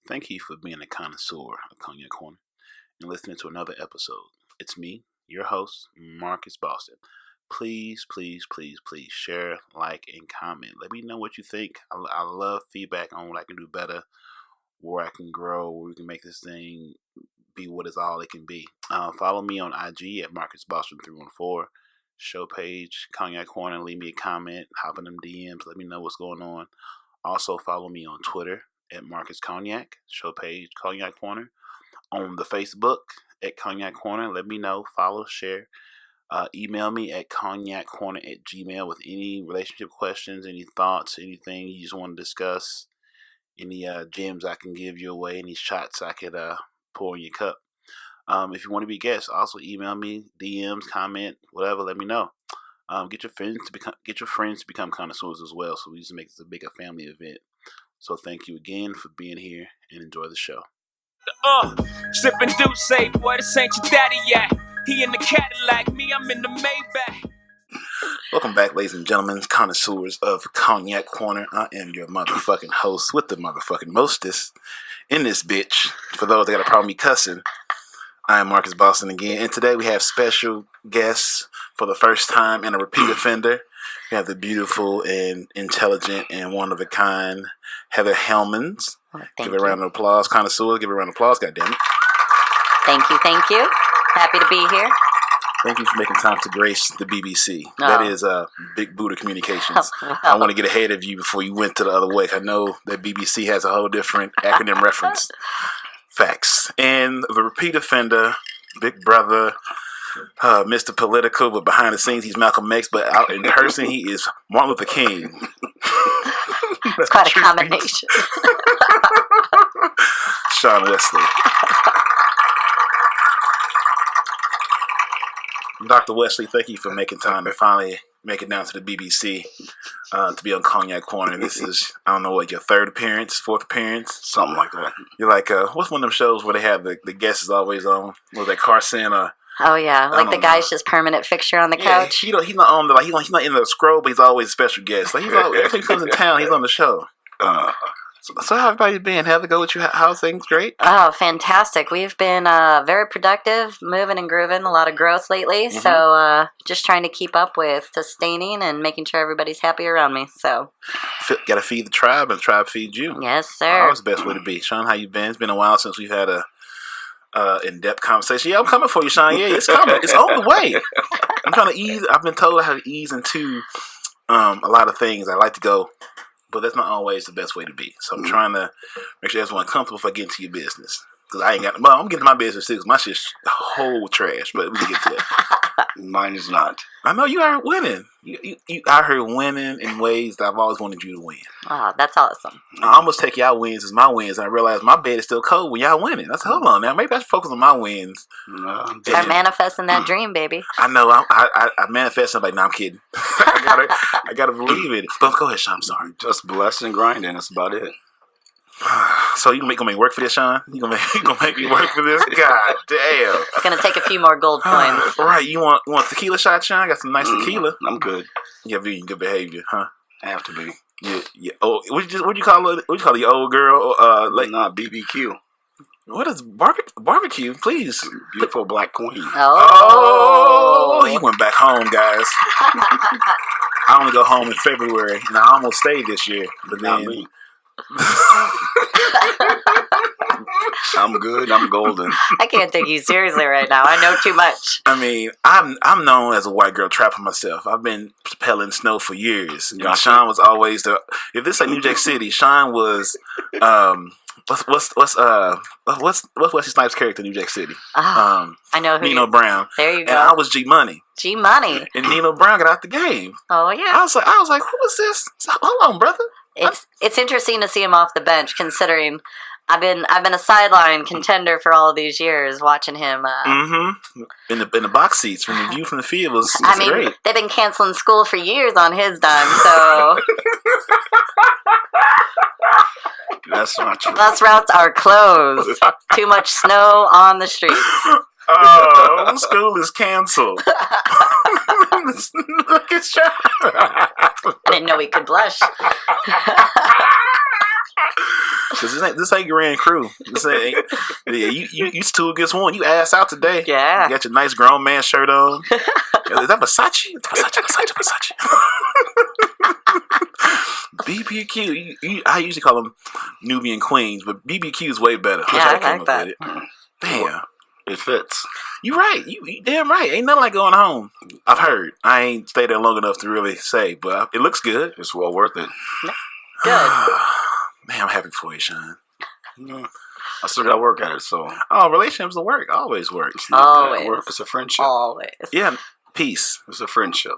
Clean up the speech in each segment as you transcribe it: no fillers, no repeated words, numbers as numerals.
Thank you for being a connoisseur of Cognac Corner and listening to another episode. It's me, your host, Marcus Boston. Please, please, please, please share, like, and comment. Let me know what you think. I love feedback on what I can do better, where I can grow, where we can make this thing be what it's all it can be. Follow me on IG at Marcus Boston 314. Show page, Cognac Corner. Leave me a comment. Hop in them DMs. Let me know what's going on. Also follow me on Twitter at Marcus Cognac. Show page, Cognac Corner. On the Facebook at Cognac Corner. Let me know. Follow, share. Email me at cognaccorner@gmail with any relationship questions, any thoughts, anything you just want to discuss, any gems I can give you away, any shots I could pour in your cup. If you want to be a guest, also email me, DMs, comment, whatever. Let me know. Get your friends to become connoisseurs as well. So we just make this a bigger family event. So thank you again for being here and enjoy the show. Sipping Douce, boy, this ain't your daddy yet. He in the Cadillac, me, I'm in the Maybach. Welcome back, ladies and gentlemen, connoisseurs of Cognac Corner. I am your motherfucking host with the motherfucking mostest in this bitch. For those that got a problem with me cussing, I am Marcus Boston again, and today we have special guests for the first time and a repeat offender. We have the beautiful and intelligent and one-of-a-kind Heather Hellmann. Give her a round of applause. Connoisseurs, give her a round of applause, goddammit. Thank you. Happy to be here. Thank you for making time to grace the BBC. That is Big Buddha Communications. I want to get ahead of you before you went to the other way. I know that BBC has a whole different acronym reference. Facts. And the repeat offender, big brother, Mr. Political, but behind the scenes he's Malcolm X, but out in person he is Martin Luther King. It's quite a combination. Sean Wesley. Dr. Wesley, thank you for making time to finally make it down to the BBC to be on Cognac Corner. This is, I don't know what, your third appearance, fourth appearance? Something like that. You're like, what's one of them shows where they have the guest is always on? Was that Carson? Oh yeah, like the guy's just permanent fixture on the couch. He's not on the he's not in the scroll, but he's always a special guest. Like he's always, every time he comes in town, he's on the show. So how everybody been? Heather, go with you. How's things? Great? Oh, fantastic. We've been very productive, moving and grooving, a lot of growth lately. Mm-hmm. So just trying to keep up with sustaining and making sure everybody's happy around me. So got to feed the tribe and the tribe feeds you. Yes, sir. Always the best way to be. Sean, how you been? It's been a while since we've had a in-depth conversation. Yeah, I'm coming for you, Sean. Yeah, it's coming. It's on the way. I'm trying to ease. I've been told how to ease into a lot of things. I like to go, but that's not always the best way to be. So I'm trying to make sure everyone's comfortable before I get into your business. Because I ain't got, well, I'm getting to my business too, because my shit's whole trash, but we can get to that. Mine is not. I know you are winning. You out here winning in ways that I've always wanted you to win. Oh, that's awesome. I almost take y'all wins as my wins, and I realize my bed is still cold when y'all winning. That's hold on now. Maybe I should focus on my wins. Start manifesting that dream, baby. I know. I manifest somebody. No, I'm kidding. I gotta believe it. But go ahead, Sean. I'm sorry. Just blessed and grinding. That's about it. So you gonna make me work for this, Sean? You gonna make me work for this? God damn! It's gonna take a few more gold coins. Right? You want tequila shot, Sean? I got some nice tequila. I'm good. You have good behavior, huh? I have to be. Yeah. Oh, what you call it? What you call the old girl? Not BBQ. What is barbecue? Please, beautiful black queen. Oh, he went back home, guys. I only go home in February, and I almost stayed this year, but then. Me. I'm good. I'm golden. I can't take you seriously right now. I know too much. I mean, I'm known as a white girl trapper myself. I've been peddling snow for years. And Sean was always if this is like New Jack City, Sean was what's Wesley Snipes' character in New Jack City? I know who. Nino Brown. There you go. And I was G Money. G Money. And Nino Brown got out the game. Oh yeah. I was like, who is this? Hold on, brother. It's interesting to see him off the bench, considering I've been a sideline contender for all of these years, watching him. In the box seats from the view from the field was great. They've been canceling school for years on his dime, so that's not true. Bus routes are closed. Too much snow on the streets. Oh, school is canceled. Look at Sean. I didn't know he could blush. Because this ain't Grand Crew. This ain't. Yeah, you 2 against 1. You ass out today. Yeah. You got your nice grown man shirt on. Is that Versace? Versace. BBQ. I usually call them Nubian Queens, but BBQ is way better. Yeah, I like that. Damn. It fits. You right. You damn right. Ain't nothing like going home. I've heard. I ain't stayed there long enough to really say, but it looks good. It's well worth it. Good. Man, I'm happy for you, Sean. Yeah. I still got to work at it, so. Oh, relationships will work. Always work. It's not Always. work. It's a friendship. Always. Yeah, peace. It's a friendship.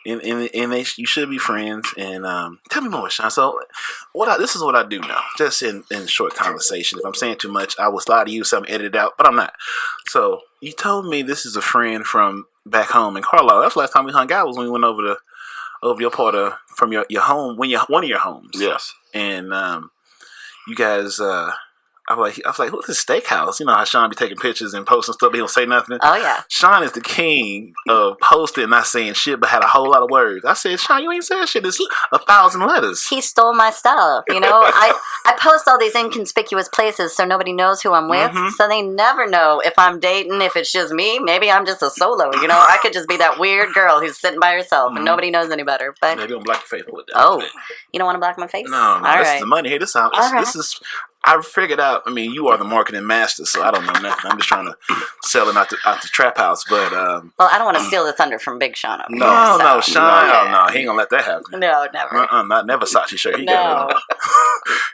And you should be friends. And tell me more, Sean. So, this is what I do now. Just in short conversation. If I'm saying too much, I will slide to you something edited out, but I'm not. So, you told me this is a friend from back home in Carlisle. That's the last time we hung out was when we went over your part of from your home, one of your homes. Yes. And you guys. I was like, who's this steakhouse? You know how Sean be taking pictures and posting stuff, but he don't say nothing. Oh, yeah. Sean is the king of posting, not saying shit, but had a whole lot of words. I said, Sean, you ain't saying shit. It's 1,000 letters. He stole my stuff. You know, I post all these inconspicuous places so nobody knows who I'm with. Mhm. So they never know if I'm dating, if it's just me. Maybe I'm just a solo. You know, I could just be that weird girl who's sitting by herself and nobody knows any better. But Maybe don't black your face with that. oh, you don't want to block my face? No, All this right. is the money here. This is. I figured out. I mean, you are the marketing master, so I don't know nothing. I'm just trying to sell it out the trap house. But well, I don't want to steal the thunder from Big Sean. Okay? no, Sean, No. he ain't gonna let that happen. No, never. Not never Versace shirt. He got it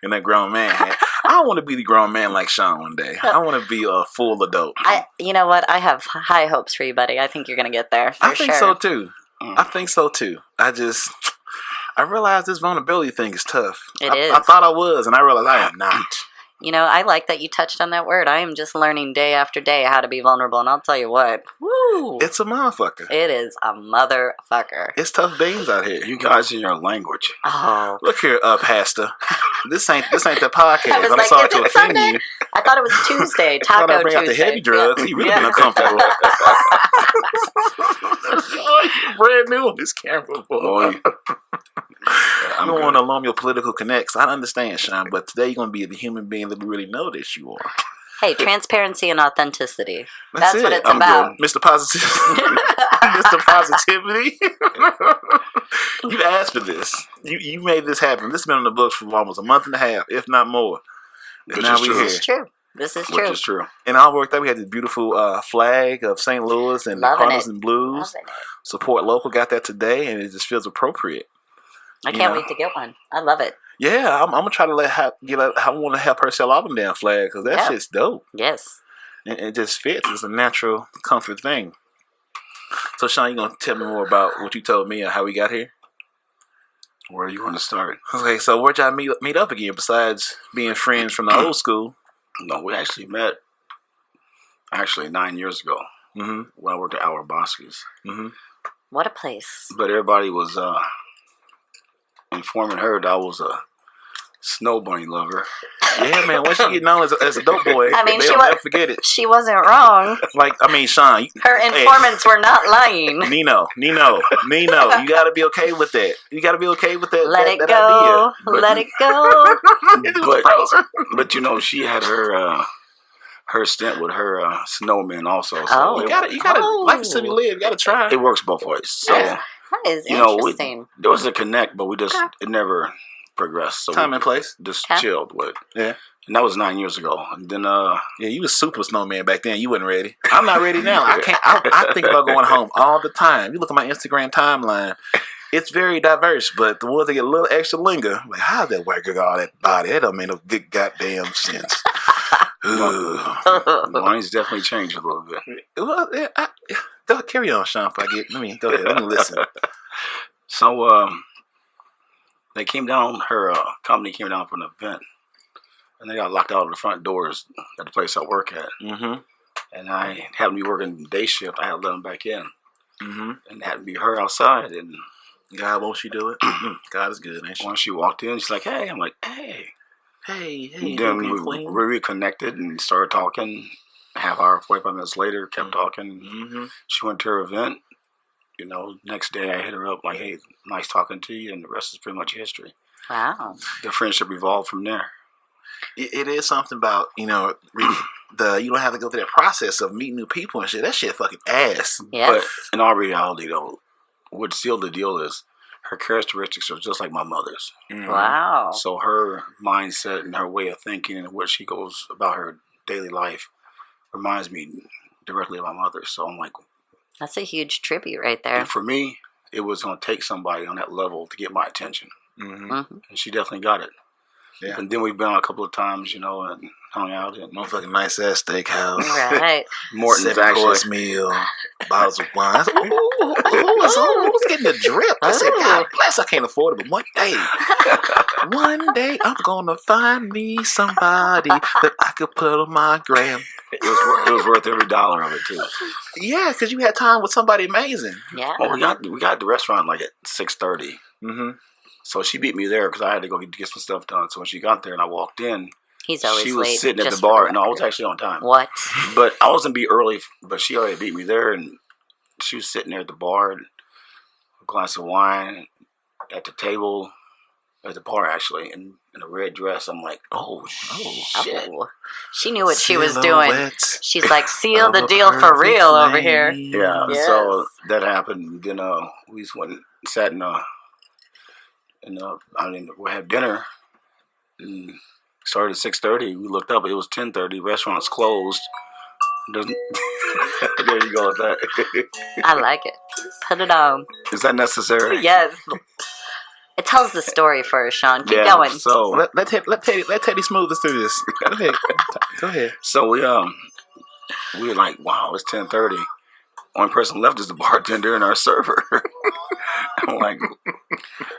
in that grown man hat. I want to be the grown man like Sean one day. I want to be a full adult. You know what? I have high hopes for you, buddy. I think you're gonna get there. I think so too. I think so too. I realized this vulnerability thing is tough. It is. I thought I was, and I realized I am not. You know, I like that you touched on that word. I am just learning day after day how to be vulnerable, and I'll tell you what, woo! It's a motherfucker. It is a motherfucker. It's tough beans out here. You guys in your language. Oh, Look here, Pastor. This ain't the podcast. I was I'm like, sorry is to it offend Sunday? you. I thought it was Tuesday, Thought Taco I bring out the Tuesday. heavy drugs. He really Yeah. been uncomfortable. Brand new on this camera, boy. I don't want to alarm your political connects. I understand, Sean, but today you're going to be the human being that we really know that you are. Hey, transparency and authenticity. That's That's what it. it's I'm about. Mr. Positivity. Mr. Positivity. You asked for this. You made this happen. This has been in the books for almost a month and a half, if not more. And Which now is we're true. here. This is true. This is Which true. is true. And all worked out. We had this beautiful flag of St. Louis and the Loving Cardinals it. and Blues. Loving it. Support local. Got that today, and it just feels appropriate. I can't wait to get one. I love it. Yeah, I'm gonna try to I want to help her sell all them damn flags because that shit's dope. Yes. And it just fits. It's a natural comfort thing. So, Sean, you gonna tell me more about what you told me and how we got here? Where you want to start? Okay, so where'd y'all meet up again? Besides being friends from the old school. No, we actually met 9 years ago Mm-hmm. when I worked at Our Bosques. Mm-hmm. What a place. But everybody was informing her that I was a snow bunny lover. Yeah, man. Once you get known as a dope boy, I mean, they'll never forget it. She wasn't wrong. Like, I mean, Sean. Her informants were not lying. Nino, you gotta be okay with that. You gotta be okay with that. Let it that go. idea. Let it go. But you know, she had her stint with her snowmen also. So Oh. You gotta. Life is to be lived. You gotta try. it works both ways. So That is you know, interesting. there was a connect, but it never progressed. So Time we and place. just Okay. chilled with it. Yeah. And that was 9 years ago. And then Yeah, you was super snowman back then. You wasn't ready. I'm not ready now. I can't. I think about going home all the time. You look at my Instagram timeline. It's very diverse, but the ones that get a little extra linger, like, how's that white girl got all that body? That don't make no good goddamn sense. mine's definitely changed a little bit. Well, yeah, carry on, Sean. Go ahead. Let me listen. So they came down. Her company came down for an event, and they got locked out of the front doors at the place I work at. Mm-hmm. And I happened to be working day shift. I had to let them back in, Mm-hmm. and it happened to be her outside. And God, won't she do it? God is good, ain't she? once she walked in, she's like, "Hey," I'm like, "Hey." Hey, And then we queen. reconnected and started talking. Half hour, 45 minutes later, kept talking. Mm-hmm. She went to her event. You know, next day I hit her up like, "Hey, nice talking to you," and the rest is pretty much history. Wow. The friendship evolved from there. It is something about, you don't have to go through that process of meeting new people and shit. That shit fucking ass. Yes. But in all reality, though, what sealed the deal is her characteristics are just like my mother's. Mm-hmm. Wow. So her mindset and her way of thinking and what she goes about her daily life reminds me directly of my mother. So I'm like, that's a huge tribute right there. and for me, it was going to take somebody on that level to get my attention. Mm-hmm. Mm-hmm. And she definitely got it. Yeah. And then we've been out a couple of times, and hung out. And Motherfucking nice ass steakhouse. Right. Morton's 7-course meal. Bottles of wine. I said, who was getting the drip? I said, God bless, I can't afford it, but one day I'm gonna find me somebody that I could put on my gram. It was worth every dollar of it too. Yeah, because you had time with somebody amazing. Yeah. Well, we got the restaurant like at 6:30. Mm-hmm. So she beat me there because I had to go get some stuff done. So when she got there and I walked in, He's always she was late. sitting at just the bar. for No, I was record. actually on time. What? But I wasn't be early. But she already beat me there, and she was sitting there at the bar, a glass of wine at the table, at the bar actually, in a red dress. I'm like, oh shit. Oh. She knew what she was doing. Silhouette She's like, seal of the a deal for perfect real over flame. here. Yeah. Yes. So that happened. Then we just went and sat we had dinner. And started at 6:30. We looked up. It was 10:30. Restaurant's closed. There you go with that. I like it. Put it on. Is that necessary? Yes. It tells the story for us, Sean. Keep Yeah, going. So Let Teddy smooth us through this. Go ahead. So we were like, wow, it's 10:30. One person left is the bartender and our server. I'm like,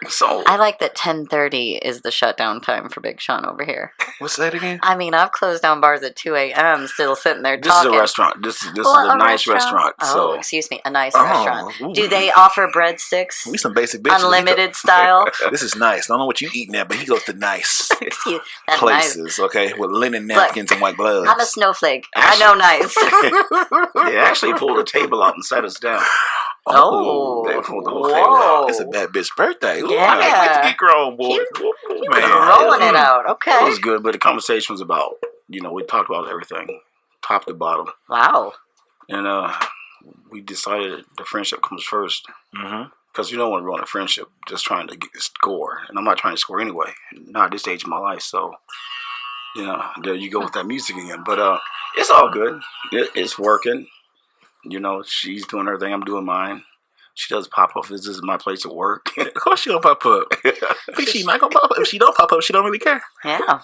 so I like that 10:30 is the shutdown time for Big Sean over here. What's that again? I mean, I've closed down bars at 2 a.m. still sitting there this talking. is a restaurant. This is Well, a nice restaurant. Oh, So excuse me, a nice Oh, restaurant. ooh. Do they offer breadsticks? We some basic bitches. Unlimited style? This is nice. I don't know what you eating at, but he goes to nice Excuse, that's nice. places, okay, with linen napkins and white gloves. I'm a snowflake. Actually- I know nice. they actually pulled a table out and sat us down. Oh. They pulled the whole Whoa. table out. It's a bad bitch birthday. Ooh, Yeah. I can't wait to get grown, boy. Man. Rolling it out. It Okay. was good, but the conversation was about, we talked about everything, top to bottom. Wow. And we decided the friendship comes first. Mm-hmm. Because you don't want to ruin a friendship just trying to score. And I'm not trying to score anyway. Not at this stage of my life. So, there you go with that music again. But it's all good. It's working. She's doing her thing. I'm doing mine. She does pop-up visits at my place at work. Of course she gonna pop up. I think she not gonna pop up. If she don't pop up, she don't really care. Yeah.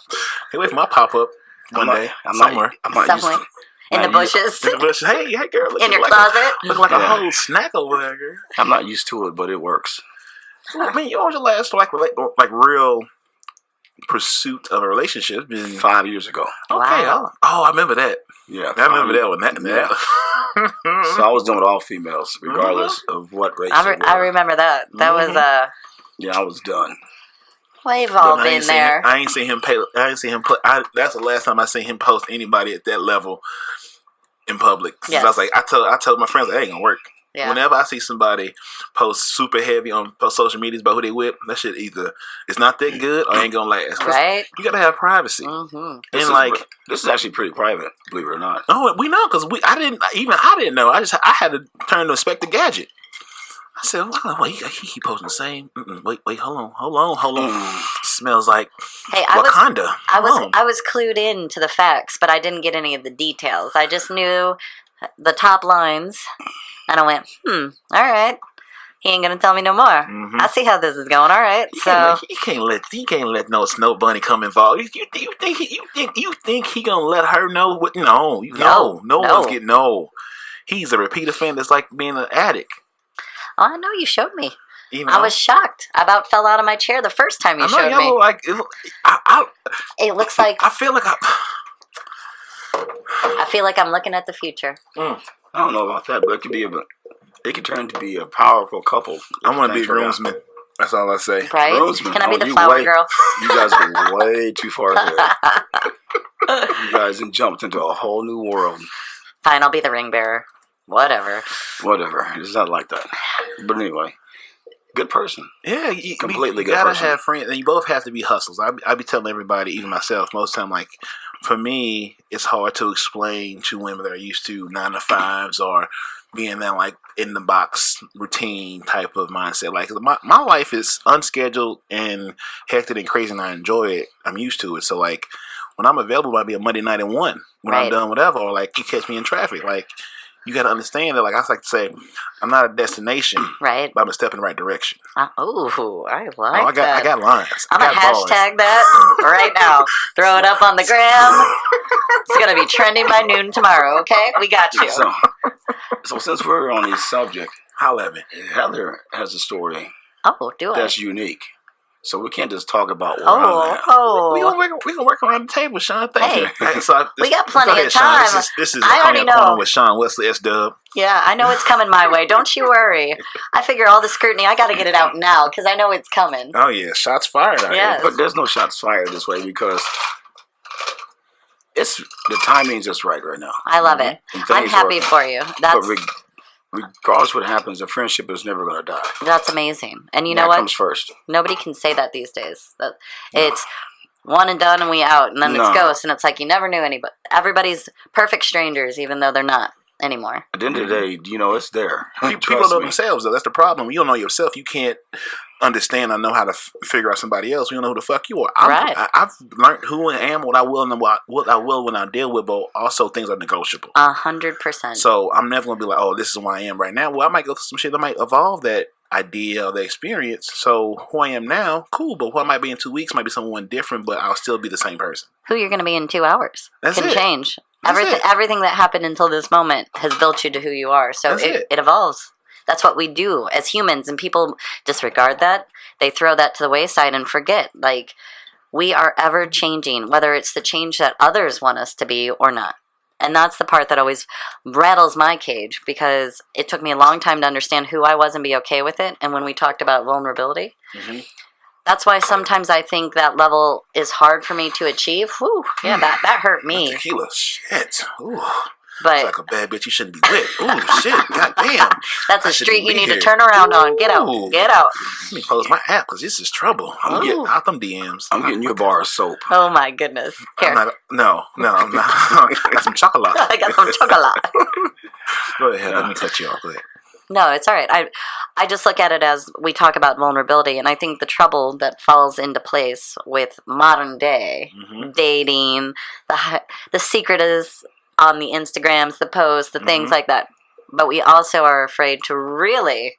Hey, wait for my pop up one day somewhere. I'm not used Somewhere. to, In the not used- bushes. In the bush. Hey, girl. In your like closet. Look like a Yeah. whole snack over there, girl. I'm not used to it, but it works. I mean, what was your last like real pursuit of a relationship? Been 5 years ago. okay. Wow. Oh, I remember that. Yeah. I remember that one. Yeah. So I was doing with all females, regardless of what race they I were. remember that. That was Yeah, I was done. we've all I been ain't seen there. I ain't seen him pay. I ain't seen him put. That's the last time I seen him post anybody at that level in public. Yes. I was like, I told my friends, that ain't gonna work. Yeah. Whenever I see somebody post super heavy on social medias about who they with, that shit either it's not that good or ain't gonna last. 'Cause Right? You gotta have privacy. Mm-hmm. This is actually pretty private, believe it or not. Oh, we know because I didn't know. I had to turn to Inspector Gadget. I said, wait, he keep posting the same. Wait, hold on. Smells like Hey, Wakanda. I was clued in to the facts, but I didn't get any of the details. I just knew the top lines, and I went, all right. He ain't gonna tell me no more. Mhm. I see how this is going. All right, so You can't let no snow bunny come involved. You think he gonna let her know what? No, No. one's getting no. He's a repeat offender. It's like being an addict. oh, I know you showed me. You know? I was shocked. I about fell out of my chair the first time you I know showed y'all me. look like It looks like I feel like I feel like I'm looking at the future. I don't know about that, but it could turn to be a powerful couple. I want to be a Thanks for that. groomsman. That's all I say. Right? Groomsman. Can I be Oh, the you flower way- girl? You guys are way too far ahead. You guys have jumped into a whole new world. Fine, I'll be the ring bearer. Whatever. Whatever. It's not like that. But anyway. good person. Yeah, Completely you good gotta person. have friends, and you both have to be hustlers. I be telling everybody, even myself, most of the time, like for me, it's hard to explain to women that are used to 9 to 5s or being that like in the box routine type of mindset. Like my life is unscheduled and hectic and crazy, and I enjoy it. I'm used to it. So like when I'm available, it might be a Monday night at 1 when I'm Right. done whatever, or like you catch me in traffic, like. You got to understand that, like I like to say, I'm not a destination, Right. but I'm a step in the right direction. Oh, I like I that. got lines. I'm I going to got bars. hashtag that right now. Throw it up on the gram. It's going to be trending by noon tomorrow, okay? We got you. So since we're on this subject, Holla at me. Heather has a story Oh, do I? that's unique. So we can't just talk about where I'm at. We Oh. gonna work around the table, Sean. Thank Hey, you. Hey, so we got go plenty ahead, of Sean. time. This is I already Cognac Corner know. with Sean Wesley, S-Dub. Yeah, I know it's coming my way. Don't you worry. I figure all the scrutiny, I got to get it out now because I know it's coming. Oh yeah, shots fired out Yes. But there's no shots fired this way because the timing's just right now. I love it. And I'm things happy working. for you. But regardless what happens, the friendship is never going to die. That's amazing. And you know that what? comes first. Nobody can say that these days. It's one and done and we out, and then it's ghost, and it's like you never knew anybody. Everybody's perfect strangers, even though they're not anymore. At the end of the day, it's there. People know themselves, though. That's the problem. You don't know yourself. You can't understand or know how to figure out somebody else. You don't know who the fuck you are. I've learned who I am, what I will, and what I will when I deal with, but also things are negotiable. 100%. So I'm never going to be like, oh, this is who I am right now. Well, I might go through some shit that might evolve that idea or the experience. So who I am now, cool, but who I might be in 2 weeks might be someone different, but I'll still be the same person. Who you're going to be in 2 hours That's can it. change. That's it. Everything that happened until this moment has built you to who you are. So it evolves. That's what we do as humans, and people disregard that. They throw that to the wayside and forget. Like, we are ever changing, whether it's the change that others want us to be or not. And that's the part that always rattles my cage, because it took me a long time to understand who I was and be okay with it. And when we talked about vulnerability, that's why sometimes I think that level is hard for me to achieve. Whew, yeah, that hurt me. Tequila, shit. Ooh. But it's like a bad bitch you shouldn't be with. Ooh, shit. God damn. That's a street you need to turn around on. Get out. Get out. Let me close my app because this is trouble. I'm getting out them DMs. I'm getting you a bar of soap. Oh my goodness. Here. No, I'm not. I got some chocolate. I got some chocolate. Go ahead. Let me cut you off. Go ahead. No, it's all right. I just look at it as we talk about vulnerability, and I think the trouble that falls into place with modern day dating, the secret is on the Instagrams, the posts, the things like that. But we also are afraid to really,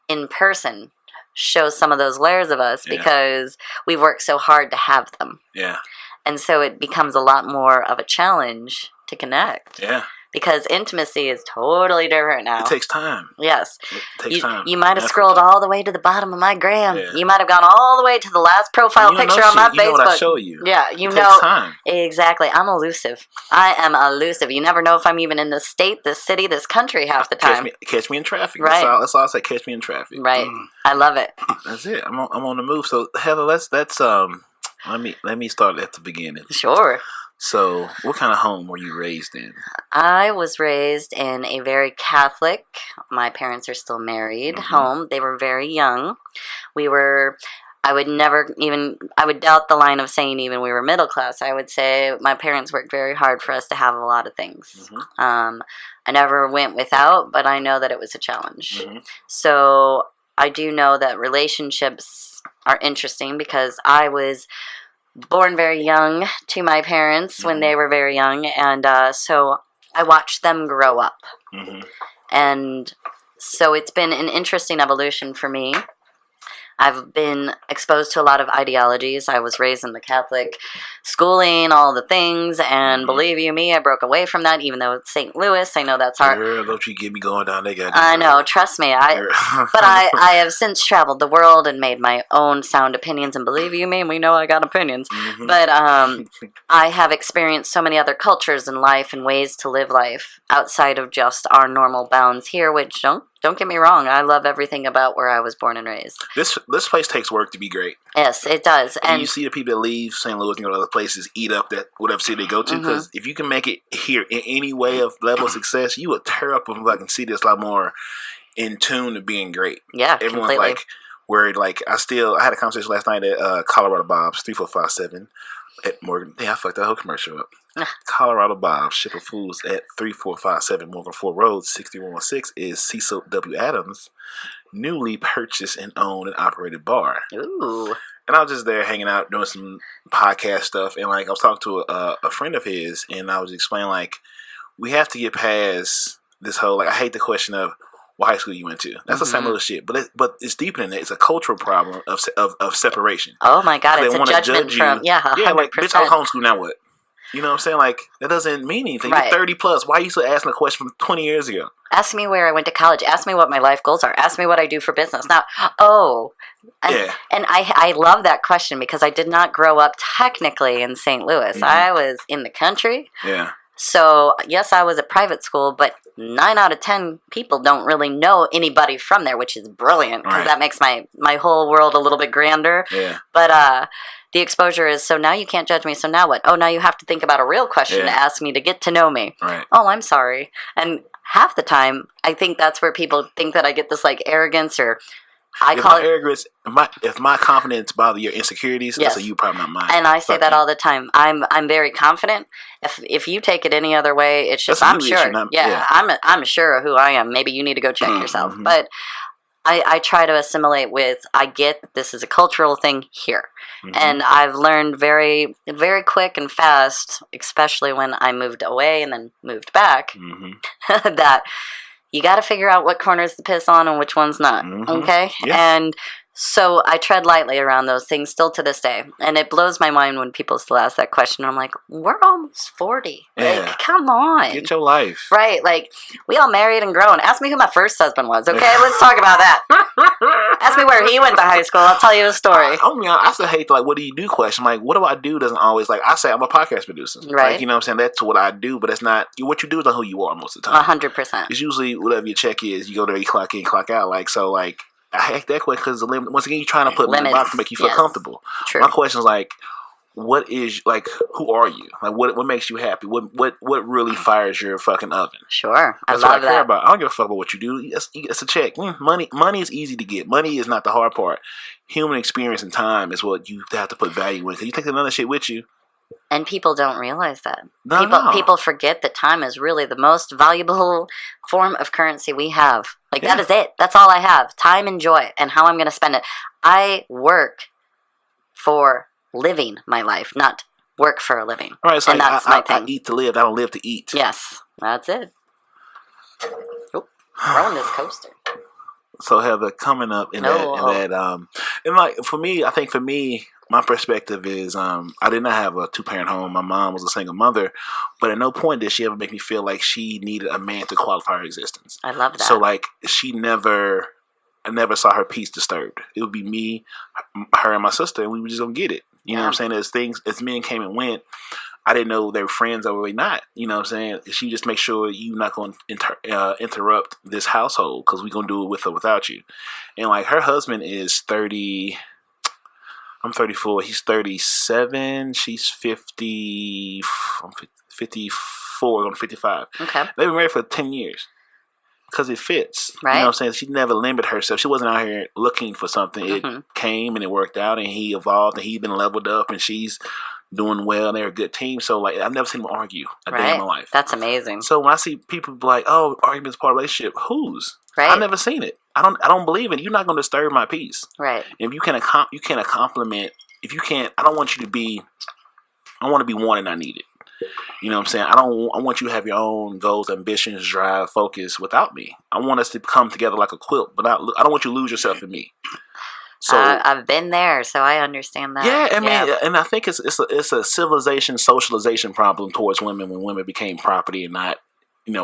in person, show some of those layers of us because we've worked so hard to have them. Yeah. And so it becomes a lot more of a challenge to connect. Yeah. Because intimacy is totally different now. It takes time. Yes. It takes time. You might have scrolled all the way to the bottom of my gram. Yeah. You might have gone all the way to the last profile picture on my Facebook. You know what I show you. Yeah, it takes time. Exactly. I'm elusive. I am elusive. You never know if I'm even in this state, this city, this country half the time. Catch me in traffic. Right. That's all I say. Catch me in traffic. Right. I love it. That's it. I'm on the move. So Heather, let's let me start at the beginning. Sure. So, what kind of home were you raised in? I was raised in a very Catholic, my parents are still married, home. They were very young. I would doubt the line of saying even we were middle class. I would say my parents worked very hard for us to have a lot of things. I never went without, but I know that it was a challenge. So, I do know that relationships are interesting because I was born very young to my parents when they were very young, and so I watched them grow up. And so it's been an interesting evolution for me. I've been exposed to a lot of ideologies. I was raised in the Catholic schooling, all the things, and believe you me, I broke away from that, even though it's St. Louis. I know that's hard. Girl, don't you get me going down there. I know, trust me. But I have since traveled the world and made my own sound opinions, and believe you me, we know I got opinions. But I have experienced so many other cultures in life and ways to live life outside of just our normal bounds here, which don't get me wrong, I love everything about where I was born and raised. This place takes work to be great. Yes, it does. And you see the people that leave St. Louis and go to other places, eat up that whatever city they go to. Because if you can make it here in any way of level of success, you will tear up and fucking see this a lot more in tune to being great. Yeah, Everyone's completely. like worried. Like I had a conversation last night at Colorado Bob's 3457 at Morgan. Yeah, I fucked that whole commercial up. Colorado Bob's Ship of Foods at 3457 Morgan Ford Road 6116 is Cecil W. Adams' newly purchased and owned and operated bar. Ooh. And I was just there hanging out doing some podcast stuff, and like I was talking to a friend of his, and I was explaining like we have to get past this whole like I hate the question of what high school you went to. That's the same little shit, but it's deeper than that. It's a cultural problem of separation. Oh my God, it's a wanna judgment judge from 100%. like bitch, I was homeschooled now what? You know what I'm saying? Like that doesn't mean anything. Right. You're 30 plus. Why are you still asking a question from 20 years ago? Ask me where I went to college. Ask me what my life goals are. Ask me what I do for business. Now, and I love that question because I did not grow up technically in St. Louis. Mm-hmm. I was in the country. Yeah. So, yes, I was at private school, but 9 out of 10 people don't really know anybody from there, which is brilliant because that makes my whole world a little bit grander. Yeah. But the exposure is, so now you can't judge me, so now what? Oh, now you have to think about a real question to ask me to get to know me. Right. Oh, I'm sorry. And half the time, I think that's where people think that I get this, like, arrogance or... arrogance, if my confidence bother your insecurities, that's a you problem, not mine. And I say that all the time. I'm very confident. If you take it any other way, it's just I'm sure. I'm sure of who I am. Maybe you need to go check yourself. But I try to assimilate with. I get that this is a cultural thing here, and I've learned very very quick and fast, especially when I moved away and then moved back, that. You got to figure out what corners to piss on and which one's not, okay? Yeah. And so I tread lightly around those things still to this day. And it blows my mind when people still ask that question. I'm like, we're almost 40. Like, come on. Get your life. Right. Like, we all married and grown. Ask me who my first husband was, okay? Let's talk about that. Ask me where he went to high school. I'll tell you a story. I still hate the, like, what do you do question. Like, what do I do doesn't always, like, I say I'm a podcast producer. Right. Like, you know what I'm saying? That's what I do, but it's not, what you do is not who you are most of the time. 100%. It's usually whatever your check is, you go there, you clock in, clock out. Like, so, like, I hate that question because once again, you're trying to put me in a box to make you feel comfortable. True. My question is like, what is like? Who are you? Like, what makes you happy? What really fires your fucking oven? Sure, That's love what I care that. about. I don't give a fuck about what you do. It's a check. Money is easy to get. Money is not the hard part. Human experience and time is what you have to put value in. Cause you take another shit with you. And people don't realize that. No. People forget that time is really the most valuable form of currency we have. Like, that is it. That's all I have. Time and joy and how I'm going to spend it. I work for living my life, not work for a living. All right, so and like, that's my thing. I eat to live. I don't live to eat. Yes, that's it. Oh, throwing this coaster. So Heather, coming up in that, and like for me, I think for me, my perspective is, I did not have a 2-parent home. My mom was a single mother, but at no point did she ever make me feel like she needed a man to qualify her existence. I love that. So like, I never saw her peace disturbed. It would be me, her, and my sister, and we were just gonna get it. You know what I'm saying? As men came and went, I didn't know they were friends or really not. You know what I'm saying? She just make sure you're not going to interrupt this household because we're going to do it with or without you. And like her husband is 30. I'm 34. He's 37. She's 50. I'm 54. I'm 55. Okay. They've been married for 10 years. Because it fits. Right. You know what I'm saying? She never limited herself. She wasn't out here looking for something. It came and it worked out and he evolved and he's been leveled up and she's doing well and they're a good team. So like I've never seen them argue a day in my life. That's amazing. So when I see people be like, oh, argument's part of a relationship, whose? Right. I've never seen it. I don't believe it. You're not gonna disturb my peace. Right. If you can't compliment, if you can't, I don't want you to be, I want to be wanted, not needed. You know what I'm saying? I want you to have your own goals, ambitions, drive, focus without me. I want us to come together like a quilt, but I don't want you to lose yourself in me. So I've been there, so I understand that. Yeah, I mean, and I think it's a civilization, socialization problem towards women when women became property and not,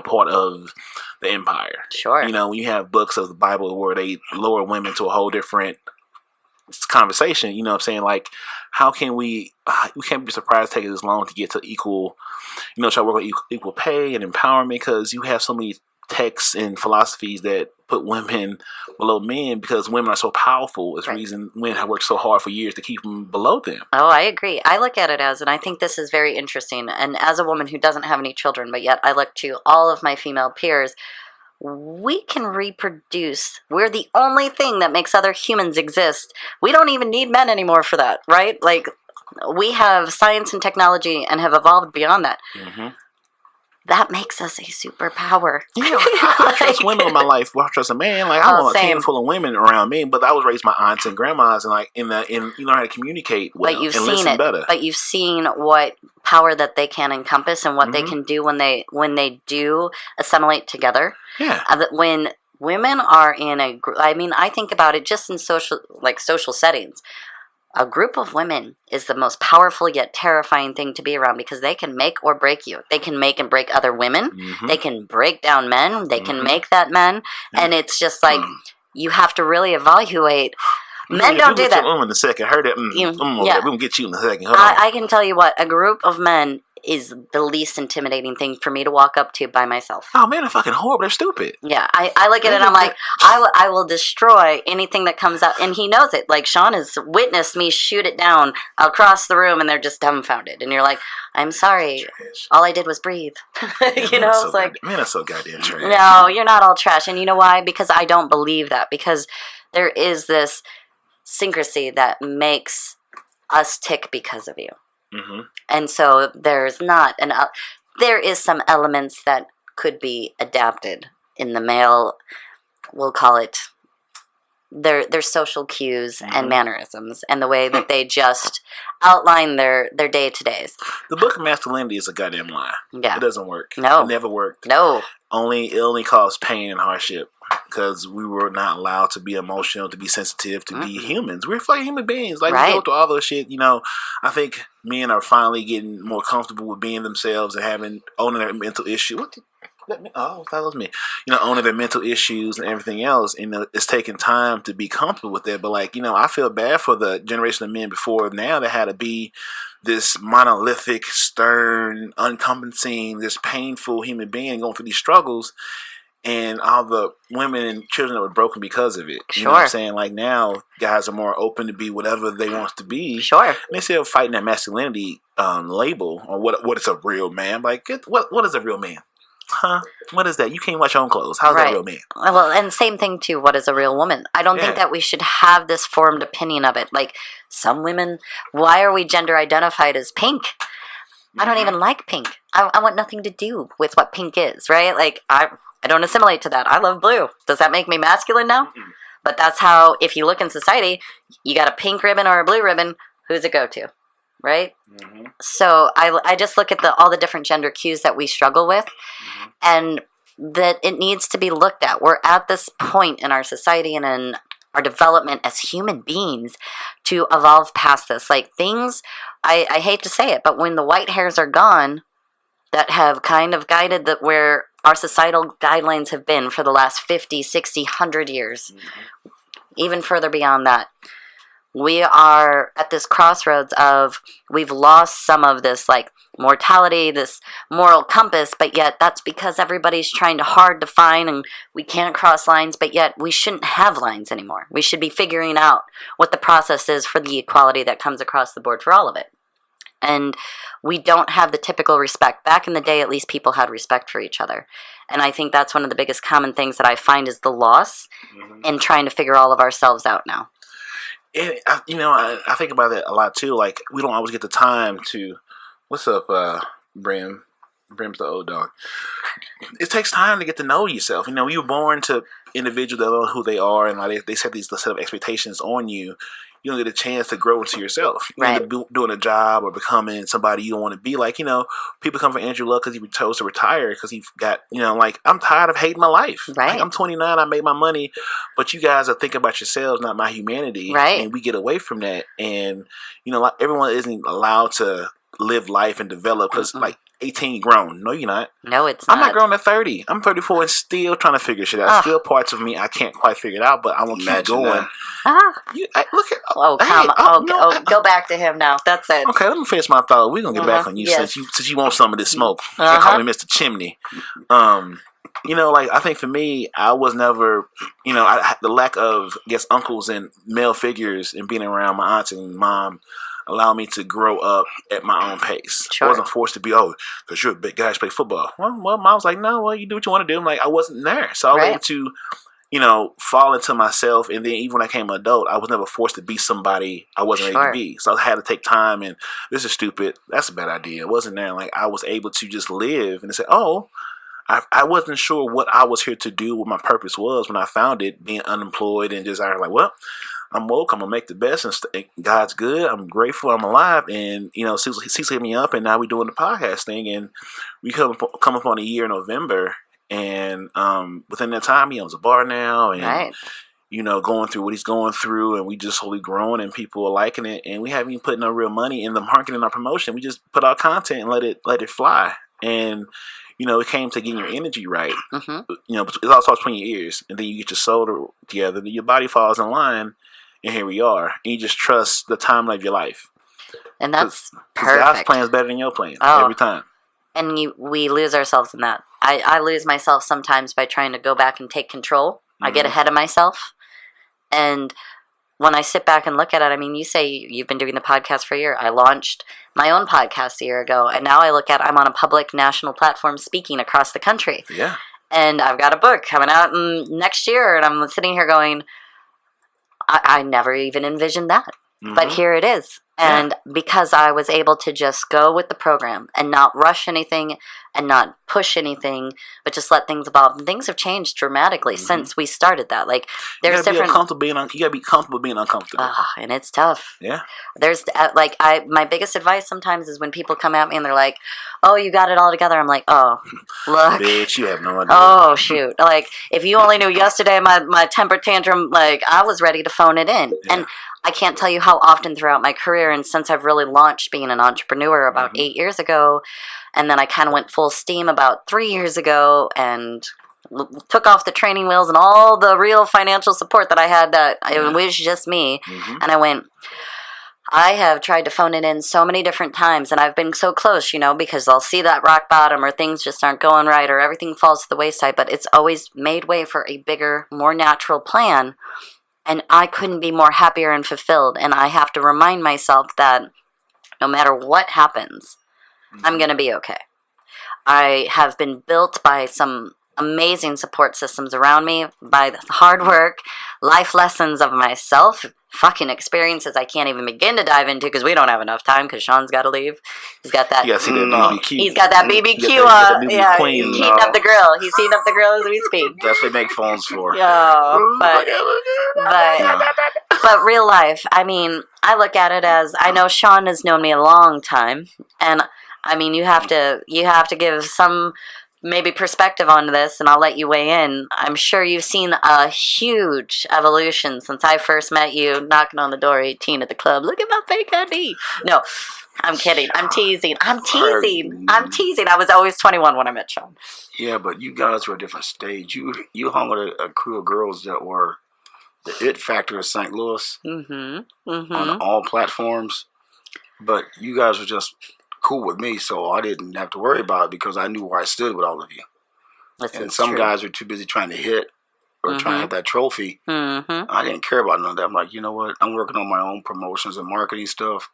part of the empire. Sure. When you have books of the Bible where they lower women to a whole different conversation, you know what I'm saying? Like, how can we can't be surprised taking this long to get to equal, try to work on equal pay and empowerment because you have so many texts and philosophies that put women below men because women are so powerful. It's the reason men have worked so hard for years to keep them below them. Oh, I agree. I look at it as, and I think this is very interesting, and as a woman who doesn't have any children, but yet I look to all of my female peers, we can reproduce. We're the only thing that makes other humans exist. We don't even need men anymore for that, right? Like, we have science and technology and have evolved beyond that. Mm-hmm. That makes us a superpower. I trust women in my life. Well, I trust a man. Like, I want a team full of women around me. But I was raised by aunts and grandmas, and like you know how to communicate well and listen better. But you've seen what power that they can encompass and what they can do when they do assimilate together. Yeah. When women are in a group, I mean, I think about it just in social settings. A group of women is the most powerful yet terrifying thing to be around because they can make or break you. They can make and break other women. Mm-hmm. They can break down men. They can make that men. Yeah. And it's just like, you have to really evaluate. Men don't do that. In a second. Heard it. Yeah. We're going to get you in a second. I can tell you what, a group of men is the least intimidating thing for me to walk up to by myself. Oh man, they're fucking horrible. They're stupid. Yeah, I look at it and I'm like, I will destroy anything that comes out. And he knows it. Like, Sean has witnessed me shoot it down across the room and they're just dumbfounded. And you're like, I'm sorry. All I did was breathe. You know, it's like, man, that's so goddamn trash. No, you're not all trash. And you know why? Because I don't believe that. Because there is this syncrasy that makes us tick because of you. Mm-hmm. And so there is some elements that could be adapted in the male. We'll call it their social cues and mannerisms and the way that they just outline their day-to-days. The book of masculinity is a goddamn lie. Yeah. It doesn't work. No. It never worked. No. It only caused pain and hardship because we were not allowed to be emotional, to be sensitive, to be humans. We're fucking human beings. Like, we go through all those shit. You know, I think men are finally getting more comfortable with being themselves and owning their mental issue. That was me. You know, owning their mental issues and everything else. And it's taking time to be comfortable with that. But, like, you know, I feel bad for the generation of men before now that had to be this monolithic, stern, uncompensating, this painful human being going through these struggles. And all the women and children that were broken because of it. You know what I'm saying? Like, now, guys are more open to be whatever they want to be. Sure. And they still fighting that masculinity label on what is a real man. Like, what is a real man? Huh? What is that? You can't wash your own clothes. How's that a real man? Well, and same thing too. What is a real woman? I don't think that we should have this formed opinion of it. Like, some women, why are we gender identified as pink? I don't even like pink. I want nothing to do with what pink is, right? Like, I don't assimilate to that. I love blue. Does that make me masculine now? Mm-hmm. But that's how, if you look in society, you got a pink ribbon or a blue ribbon, who's it go to? Right? Mm-hmm. So I just look at all the different gender cues that we struggle with, and that it needs to be looked at. We're at this point in our society and in our development as human beings to evolve past this. Like, things, I hate to say it, but when the white hairs are gone, that have kind of guided where our societal guidelines have been for the last 50, 60, 100 years, even further beyond that. We are at this crossroads of, we've lost some of this, like, mortality, this moral compass, but yet that's because everybody's trying hard to find, and we can't cross lines, but yet we shouldn't have lines anymore. We should be figuring out what the process is for the equality that comes across the board for all of it. And we don't have the typical respect. Back in the day, at least, people had respect for each other. And I think that's one of the biggest common things that I find is the loss in trying to figure all of ourselves out now. And, I think about that a lot, too. Like, we don't always get the time to... What's up, Brim? Brim's the old dog. It takes time to get to know yourself. You know, you're born to individuals that know who they are, and like they set these set of expectations on you. You don't get a chance to grow into yourself. You're either doing a job or becoming somebody you don't want to be. Like, you know, people come for Andrew Luck because he chose to retire because he got, like, I'm tired of hating my life. Right. Like, I'm 29, I made my money, but you guys are thinking about yourselves, not my humanity. Right. And we get away from that. And, like, everyone isn't allowed to live life and develop because, like, 18 grown. No, you're not. No, it's not. I'm not grown at 30. I'm 34 and still trying to figure shit out. Still parts of me I can't quite figure it out, but I want to keep going. Look at. Go back to him now. That's it. Okay, let me finish my thought. We're gonna get back on you since you want some of this smoke. They call me Mr. Chimney. Like, I think for me, I was never, the lack of, uncles and male figures and being around my aunts and mom. allowed me to grow up at my own pace. Sure. I wasn't forced to be, because you're a big guy, you play football. Well, mom was like, no, you do what you want to do. I'm like, I wasn't there. So I was able to, fall into myself. And then even when I became an adult, I was never forced to be somebody I wasn't ready to be. So I had to take time, and this is stupid. That's a bad idea. It wasn't there. Like, I was able to just live and say, I wasn't sure what I was here to do, what my purpose was when I found it, being unemployed and just like, well, I'm woke, I'm going to make the best, and God's good, I'm grateful, I'm alive, and, Cecil hit me up, and now we're doing the podcast thing, and we come up on a year in November, and within that time, he owns a bar now, and, right. Going through what he's going through, and we just slowly growing, and people are liking it, and we haven't even put no real money in the marketing or promotion. We just put out content and let it fly, and it came to getting your energy right. Mm-hmm. It all starts between your ears, and then you get your soul together, then your body falls in line, and here we are. And you just trust the timeline of your life. And that's perfect. God's plan is better than your plan every time. And we lose ourselves in that. I lose myself sometimes by trying to go back and take control. Mm-hmm. I get ahead of myself. And when I sit back and look at it, you say you've been doing the podcast for a year. I launched my own podcast a year ago, and now I look at I'm on a public national platform speaking across the country. Yeah. And I've got a book coming out next year, and I'm sitting here going, I never even envisioned that. Mm-hmm. But here it is. And because I was able to just go with the program and not rush anything and not push anything, but just let things evolve. And things have changed dramatically since we started that. Like, there's different. You gotta be comfortable being uncomfortable. And it's tough. Yeah. There's my biggest advice sometimes is when people come at me and they're like, "Oh, you got it all together." I'm like, "Oh, look, bitch, you have no idea." Oh, shoot! Like, if you only knew yesterday, my temper tantrum, like, I was ready to phone it in. Yeah. And I can't tell you how often throughout my career, and since I've really launched being an entrepreneur about 8 years ago, and then I kind of went full steam about 3 years ago and took off the training wheels and all the real financial support that I had that it was just me. Mm-hmm. And I went, I have tried to phone it in so many different times, and I've been so close, because I'll see that rock bottom or things just aren't going right or everything falls to the wayside, but it's always made way for a bigger, more natural plan. And I couldn't be more happier and fulfilled. And I have to remind myself that no matter what happens, I'm going to be okay. I have been built by some amazing support systems around me, by the hard work, life lessons of myself, fucking experiences I can't even begin to dive into because we don't have enough time because Sean's got to leave. He's got that. Yeah, see that BBQ. He's got that BBQ. He's heating up the grill. He's heating up the grill as we speak. Definitely make phones for. But real life, I look at it as, I know Sean has known me a long time, and you have to give some maybe perspective on this, and I'll let you weigh in. I'm sure you've seen a huge evolution since I first met you, knocking on the door 18 at the club. Look at my fake ID. No, I'm kidding. I'm teasing. I was always 21 when I met Sean. Yeah, but you guys were a different stage. You hung with a crew of girls that were the it factor of St. Louis on all platforms. But you guys were just cool with me, so I didn't have to worry about it because I knew where I stood with all of you. And some guys were too busy trying to hit or trying to have that trophy. I didn't care about none of that. I'm like, you know what? I'm working on my own promotions and marketing stuff.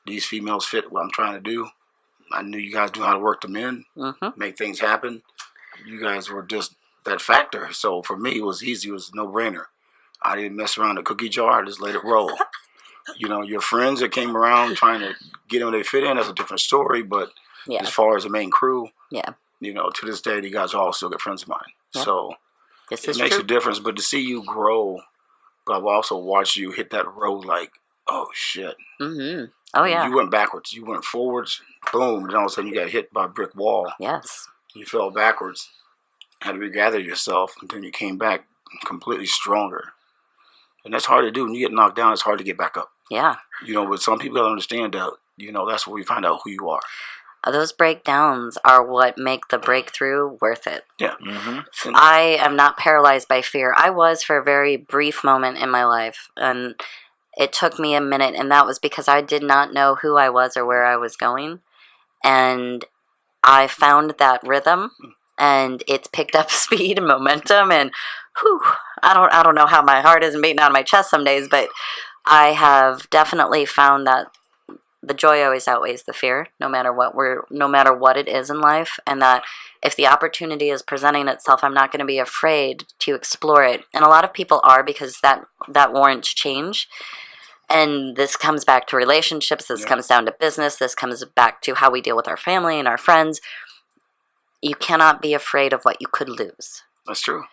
These females fit what I'm trying to do. I knew you guys knew how to work them in, make things happen. You guys were just that factor. So for me, it was easy. It was a no-brainer. I didn't mess around the cookie jar. I just let it roll. Your friends that came around trying to get in where they fit in, that's a different story. But as far as the main crew, to this day, you guys are all still good friends of mine. Yeah. So it makes a difference. But to see you grow, but I've also watched you hit that road like, oh, shit. Mm-hmm. Oh, yeah. You went backwards. You went forwards. Boom. And all of a sudden you got hit by a brick wall. Yes. You fell backwards. Had to regather yourself. And then you came back completely stronger. And that's hard to do. When you get knocked down, it's hard to get back up. Yeah. But some people don't understand that, that's where you find out who you are. Those breakdowns are what make the breakthrough worth it. Yeah. Mm-hmm. I am not paralyzed by fear. I was for a very brief moment in my life. And it took me a minute. And that was because I did not know who I was or where I was going. And I found that rhythm. And it's picked up speed and momentum. And I don't know how my heart isn't beating out of my chest some days, but I have definitely found that the joy always outweighs the fear, no matter what it is in life, and that if the opportunity is presenting itself, I'm not going to be afraid to explore it. And a lot of people are, because that warrants change. And this comes back to relationships. This comes down to business. This comes back to how we deal with our family and our friends. You cannot be afraid of what you could lose. That's true.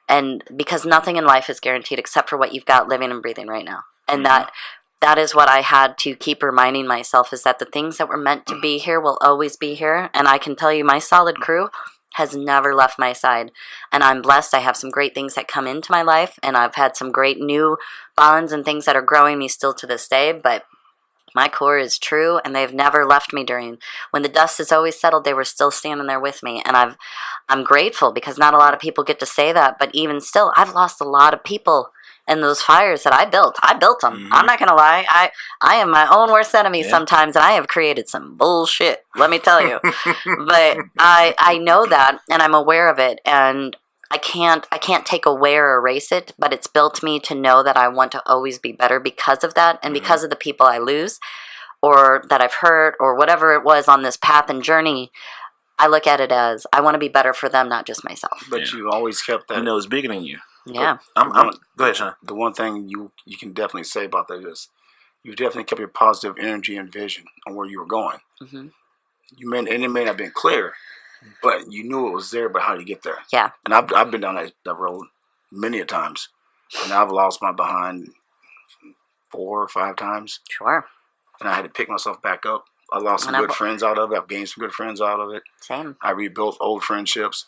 And because nothing in life is guaranteed except for what you've got living and breathing right now. And that is what I had to keep reminding myself, is that the things that were meant to be here will always be here. And I can tell you, my solid crew has never left my side. And I'm blessed. I have some great things that come into my life, and I've had some great new bonds and things that are growing me still to this day. But my core is true, and they've never left me during when the dust has always settled. They were still standing there with me, and I'm grateful, because not a lot of people get to say that. But even still, I've lost a lot of people in those fires that I built. I built them. I'm not gonna lie. I am my own worst enemy sometimes, and I have created some bullshit, let me tell you. But I know that, and I'm aware of it, and I can't take away or erase it, but it's built me to know that I want to always be better because of that, and because of the people I lose or that I've hurt or whatever it was on this path and journey. I look at it as I want to be better for them, not just myself. But you always kept that. It's bigger than you. Yeah. Go ahead, Sean. The one thing you can definitely say about that is you definitely kept your positive energy and vision on where you were going. Mm-hmm. And it may not have been clear, but you knew it was there, but how do you get there? Yeah. And I've been down that road many a times, and I've lost my behind 4 or 5 times. Sure. And I had to pick myself back up. I lost some good friends out of it. I've gained some good friends out of it. Same. I rebuilt old friendships.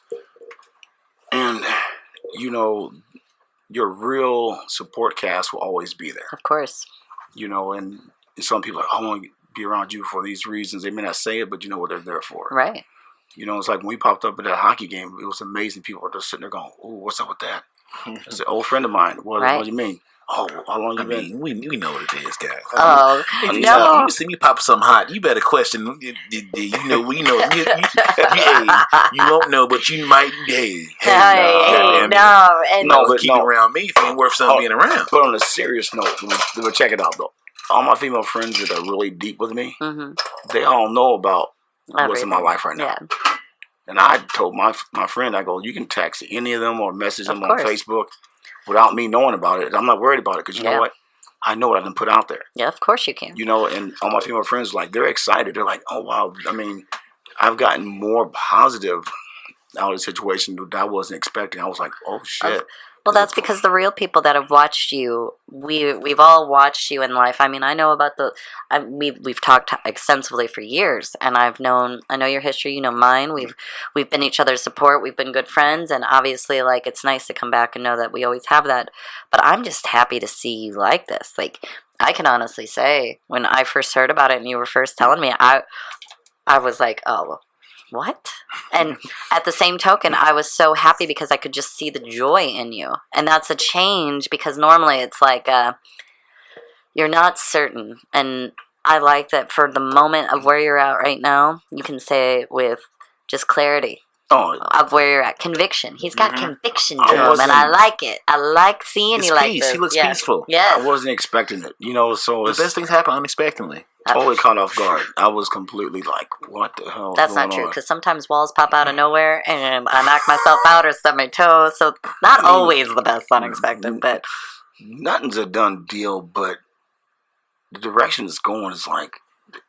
And, your real support cast will always be there. Of course. And some people are like, I want to be around you for these reasons. They may not say it, but you know what they're there for. Right. It's like when we popped up at that hockey game, it was amazing. People were just sitting there going, "Oh, what's up with that?" It's an old friend of mine. What do you mean? Oh, how long you been? We know what it is, guys. No. You see me pop something hot, you better question. You won't know, but you might. But keep it around me if it ain't worth something being around. But on a serious note, check it out though. All my female friends that are really deep with me, they all know about what's in my life right now. Yeah. And I told my friend, I go, you can text any of them or message them on Facebook without me knowing about it. I'm not worried about it, because you know what? I know what I done put out there. Yeah, of course you can. And all my female friends, like, they're excited. They're like, oh, wow. I mean, I've gotten more positive out of the situation that I wasn't expecting. I was like, oh, shit. Well, that's because the real people that have watched you, we've all watched you in life. I mean, I know about we've talked extensively for years, and I know your history, you know mine. We've been each other's support. We've been good friends, and obviously, like, it's nice to come back and know that we always have that. But I'm just happy to see you like this. Like, I can honestly say, when I first heard about it and you were first telling me, I was like, oh, what? And at the same token, I was so happy because I could just see the joy in you. And that's a change, because normally it's like you're not certain. And I like that for the moment of where you're at right now, you can say it with just clarity of where you're at. Conviction. He's got conviction to him, and I like it. I like seeing you like this. He looks peaceful. Yes. I wasn't expecting it. So the best things happen unexpectedly. Totally caught off guard. I was completely like, what the hell? That's not true, because sometimes walls pop out of nowhere and I knock myself out or stub my toes. So not always the best unexpected, but nothing's a done deal. But the direction it's going is like,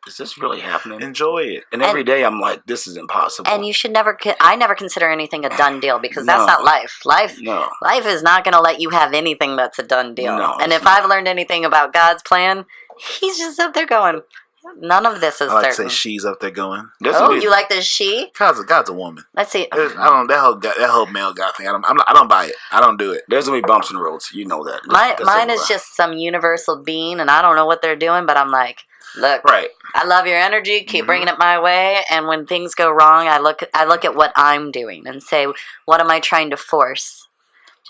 is this really happening? Enjoy it. And every day I'm like, this is impossible. And you should never. I never consider anything a done deal, because that's not life. Life is not going to let you have anything that's a done deal. No, and if I've learned anything about God's plan, He's just up there going, none of this is I like certain. to say she's up there going. You like the she? God's a woman. Let's see. I don't that whole male guy thing. I don't buy it. I don't do it. There's gonna be bumps in the roads. You know that. Mine is just some universal being, and I don't know what they're doing, but I'm like, look, I love your energy. Keep bringing it my way. And when things go wrong, I look at what I'm doing and say, what am I trying to force?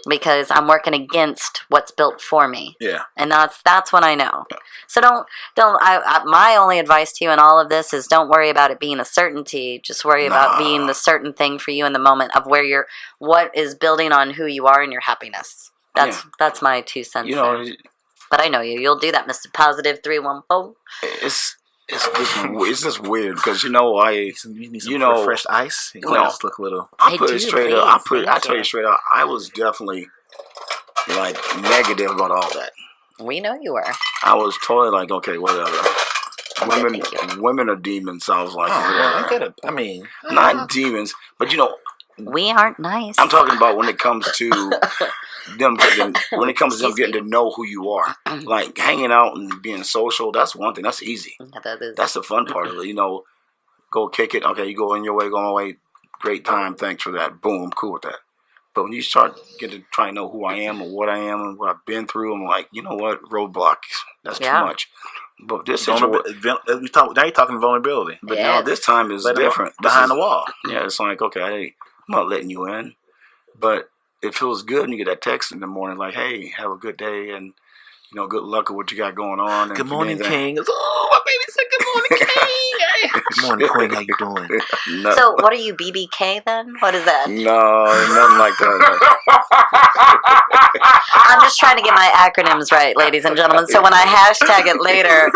Because I'm working against what's built for me. Yeah. And that's when I know. Yeah. So my only advice to you in all of this is don't worry about it being a certainty. Just worry about being the certain thing for you in the moment of where what is building on who you are and your happiness. That's my 2 cents. But I know you. You'll do that, Mr. Positive 314. it's just weird because you need some refreshed ice. Just look a little. I put it straight up. I tell you straight up. I was definitely like negative about all that. We know you were. I was totally like, okay, whatever. Women are demons. I was like, not demons, but we aren't nice. I'm talking about when it comes to them getting to know who you are. Like hanging out and being social, that's one thing. That's easy. Yeah, that's the fun part of it. Go kick it. Okay, you go in your way, go my way. Great time. Thanks for that. Boom, I'm cool with that. But when you start getting to try to know who I am and what I am and what I've been through, I'm like, you know what? Roadblock. That's too much. But this situation, now you're talking vulnerability. But now this time is different. Behind the wall. Yeah, it's like, okay, hey, I'm not letting you in. But it feels good when you get that text in the morning like, hey, have a good day and, good luck with what you got going on. And good morning, King. Oh, my baby said good morning, King. Good morning, Queen. How you doing? No. So what are you, BBK then? What is that? No, nothing like that. I'm just trying to get my acronyms right, ladies and gentlemen. So when I hashtag it later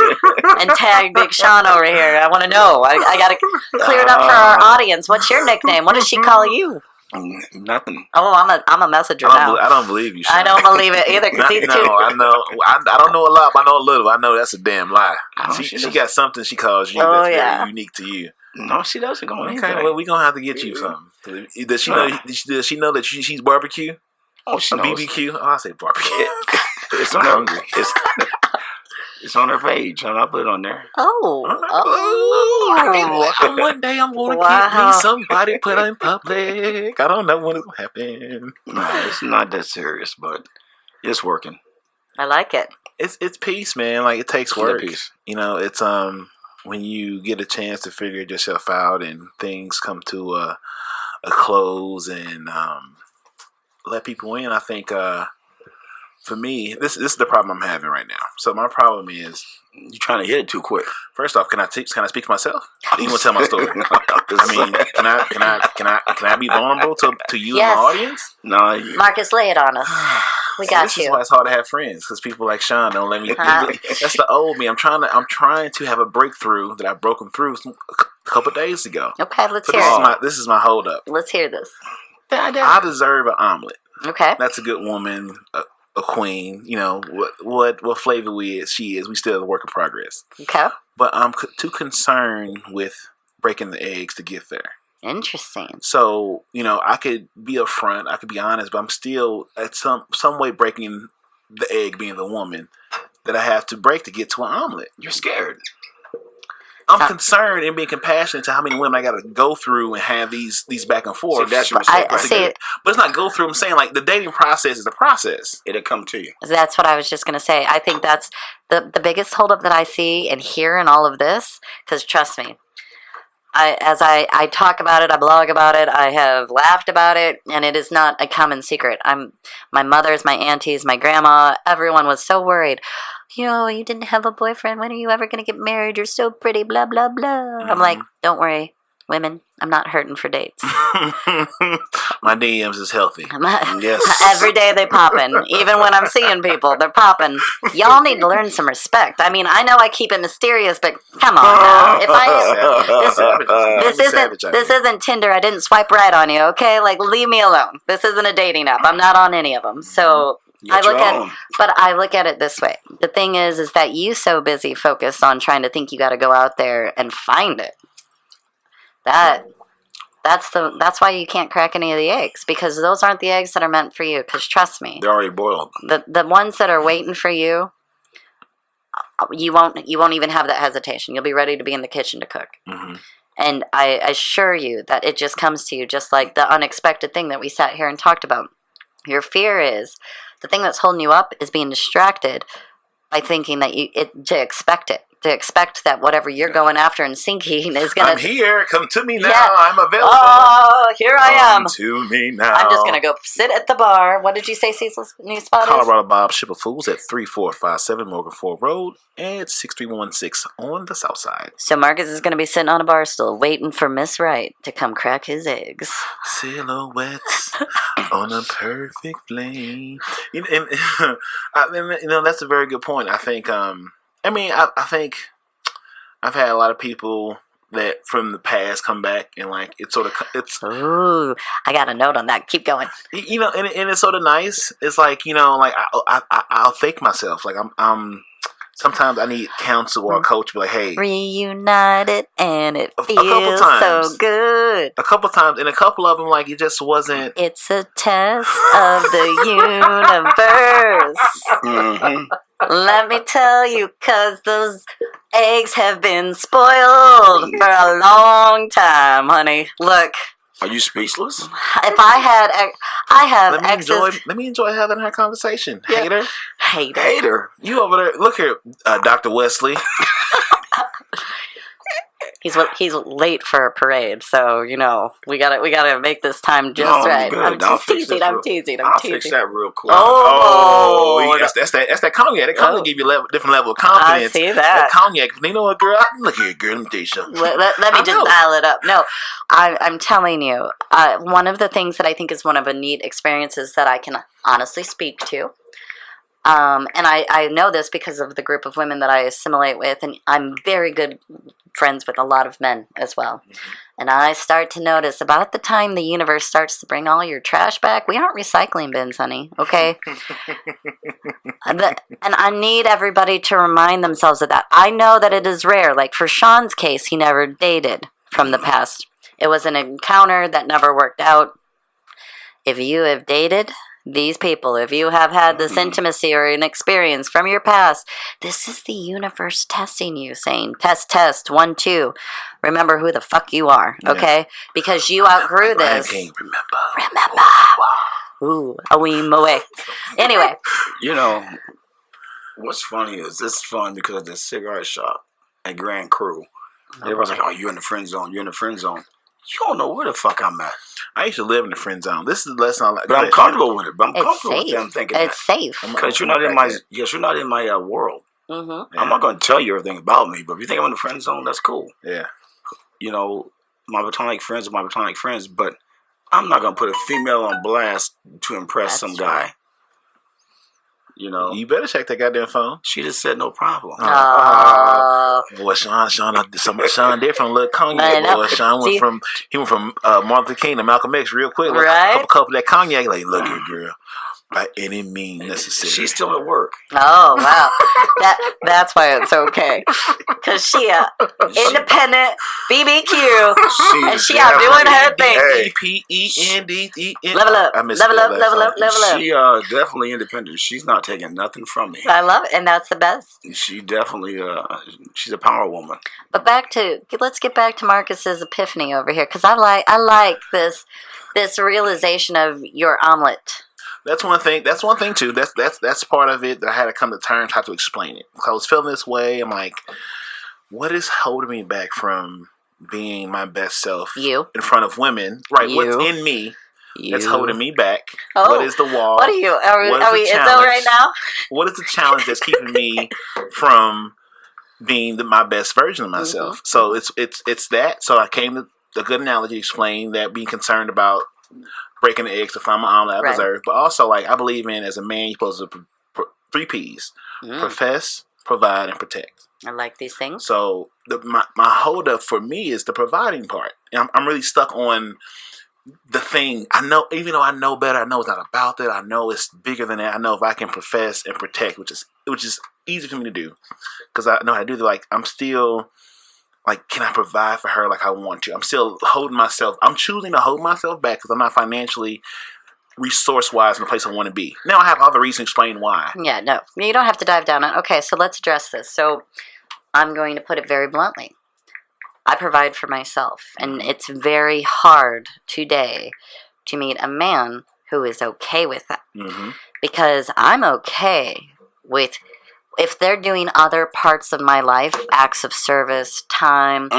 and tag Big Sean over here, I want to know. I got to clear it up for our audience. What's your nickname? What does she call you? Nothing. Oh, I'm a messenger now. I don't believe you, Sean. I don't believe it either. I know. I don't know a lot, but I know a little. I know that's a damn lie. She got something she calls you that's very unique to you. No, she doesn't go anything. Okay, well, we're going to have to get you something. Does she know? Does she know that she's barbecue? Oh, she knows. BBQ? Oh, I say barbecue. It's on her. It's on her page, and I put it on there. One day I'm going to get me somebody put in public. I don't know when it's going to happen. No, it's not that serious, but it's working. I like it. It's peace, man. Like, it takes work. Peace. It's when you get a chance to figure yourself out and things come to a close and let people in. I think for me, this is the problem I'm having right now. So my problem is you're trying to hit it too quick. First off, can I speak for myself? You want to tell my story? I mean, can I be vulnerable to you and my audience? No, Marcus, lay it on us. We got this you. This is why it's hard to have friends because people like Sean don't let me. That's the old me. I'm trying to have a breakthrough that I've broken through a couple of days ago. Okay, let's hear it. This is my hold up. Let's hear this. I deserve an omelet. Okay, that's a good woman. A queen, what flavor she is. We still have a work in progress. Okay, but I'm too concerned with breaking the eggs to get there. Interesting. So I could be upfront, I could be honest, but I'm still at some way breaking the egg, being the woman that I have to break to get to an omelet. You're scared. I'm concerned and being compassionate to how many women I got to go through and have these back and forth. So that's your mistake. But it's not go through. I'm saying like the dating process is a process. It'll come to you. That's what I was just going to say. I think that's the biggest holdup that I see and hear in all of this. Because trust me, as I talk about it, I blog about it, I have laughed about it, and it is not a common secret. My mothers, my aunties, my grandma, everyone was so worried. You didn't have a boyfriend. When are you ever going to get married? You're so pretty, blah, blah, blah. Mm-hmm. I'm like, don't worry, women. I'm not hurting for dates. My DMs is healthy. Yes. Every day they popping. Even when I'm seeing people, they're popping. Y'all need to learn some respect. I mean, I know I keep it mysterious, but come on now. This isn't Tinder. I didn't swipe right on you, okay? Like, leave me alone. This isn't a dating app. I'm not on any of them. So I look at it this way. The thing is that you so busy focused on trying to think you got to go out there and find it. That's why you can't crack any of the eggs, because those aren't the eggs that are meant for you. Because trust me, they're already boiled. The ones that are waiting for you, you won't even have that hesitation. You'll be ready to be in the kitchen to cook. Mm-hmm. And I assure you that it just comes to you, just like the unexpected thing that we sat here and talked about. Your fear is the thing that's holding you up is being distracted by thinking that to expect it. To expect that whatever you're going after and sinking is going to... I'm here. Come to me now. Yeah. I'm available. Oh, here I am. Come to me now. I'm just going to go sit at the bar. What did you say Cecil's new spot is? Colorado Bob Ship of Fools at 3457 Morgan Ford Road and 6316 on the south side. So Marcus is going to be sitting on a bar stool waiting for Miss Wright to come crack his eggs. Silhouettes on a perfect flame. And that's a very good point. I think... I think I've had a lot of people that from the past come back and like it's Ooh, I got a note on that. Keep going. you know, and it's sort of nice. It's like, you know, like I'll fake myself. Like I'm sometimes I need counsel or a coach. Be like, hey, reunited, and it a feels couple times, so good. A couple times, and a couple of them, like it just wasn't. It's a test of the universe. Mm-hmm. Let me tell you, 'cause those eggs have been spoiled for a long time, honey. Look. Are you speechless? If I have exes. Let me enjoy having our conversation. Yeah. Hater. You over there? Look here, Dr. Wesley. He's late for a parade, so you know we gotta make this time just right. Good. I'm just teasing. I'm teasing. I'll fix that real quick. That's that cognac. That cognac give you a different level of confidence. I see that cognac. You know what, girl? Look here, girl. Let me tell you something. Let me just dial it up. No, I'm telling you, one of the things that I think is one of the neat experiences that I can honestly speak to. And I know this because of the group of women that I assimilate with, and I'm very good friends with a lot of men as well. Mm-hmm. And I start to notice about the time the universe starts to bring all your trash back, we aren't recycling bins, honey, okay? And I need everybody to remind themselves of that. I know that it is rare. Like for Sean's case, he never dated from the past. It was an encounter that never worked out. If you have dated these people, if you have had this intimacy or an experience from your past, this is the universe testing you, saying, test, 1, 2. Remember who the fuck you are, okay? Yeah. Because you outgrew this. I can't remember. Ooh, a weem away. Anyway. You know, what's funny is this is fun because of the cigarette shop at Grand Cru. Everybody's like, oh, you're in the friend zone. You're in the friend zone. You don't know where the fuck I'm at. I used to live in the friend zone. This is the lesson I like. But I'm comfortable with it. But I'm comfortable safe. with them thinking it's safe. Because you're not in my world. Mm-hmm. I'm not going to tell you everything about me. But if you think I'm in the friend zone, that's cool. Yeah. You know, my platonic friends are my platonic friends. But I'm not going to put a female on blast to impress some guy. You know, you better check that goddamn phone. She just said no problem. Boy, Sean did from Little Cognac. Boy, Sean went from Martin Luther King to Malcolm X real quick. Like right? A couple of that cognac. Like, look here, girl. By any means necessary. She's still at work. Oh wow, that's why it's okay. Cause she independent BBQ, and she out doing her thing. EPEND. Level up, level up. She definitely independent. She's not taking nothing from me. I love it, and that's the best. She definitely she's a power woman. But let's get back to Marcus's epiphany over here, cause I like this realization of your omelet. That's one thing. That's one thing too. That's part of it. That I had to come to terms how to explain it. I was feeling this way. I'm like, what is holding me back from being my best self in front of women? Right. What's in me that's holding me back? Oh, what is the wall? What are you? Are we? Is that right now? What is the challenge that's keeping me from being my best version of myself? Mm-hmm. So it's that. So I came to a good analogy to explain that being concerned about breaking the eggs to find my omelet I deserve. But also, like, I believe in, as a man, you're supposed to 3 P's. Profess, provide, and protect. I like these things. So my hold up for me is the providing part. And I'm really stuck on the thing. I know, even though I know better, I know it's not about that. I know it's bigger than that. I know if I can profess and protect, which is easy for me to do, because I know how to do that. Like, I'm still... Like, can I provide for her like I want to? I'm still holding myself. I'm choosing to hold myself back because I'm not financially, resource-wise in the place I want to be. Now I have other reasons to explain why. Yeah, no. You don't have to dive down on it. Okay, so let's address this. So I'm going to put it very bluntly. I provide for myself. And it's very hard today to meet a man who is okay with that. Mm-hmm. Because I'm okay with... If they're doing other parts of my life, acts of service, time,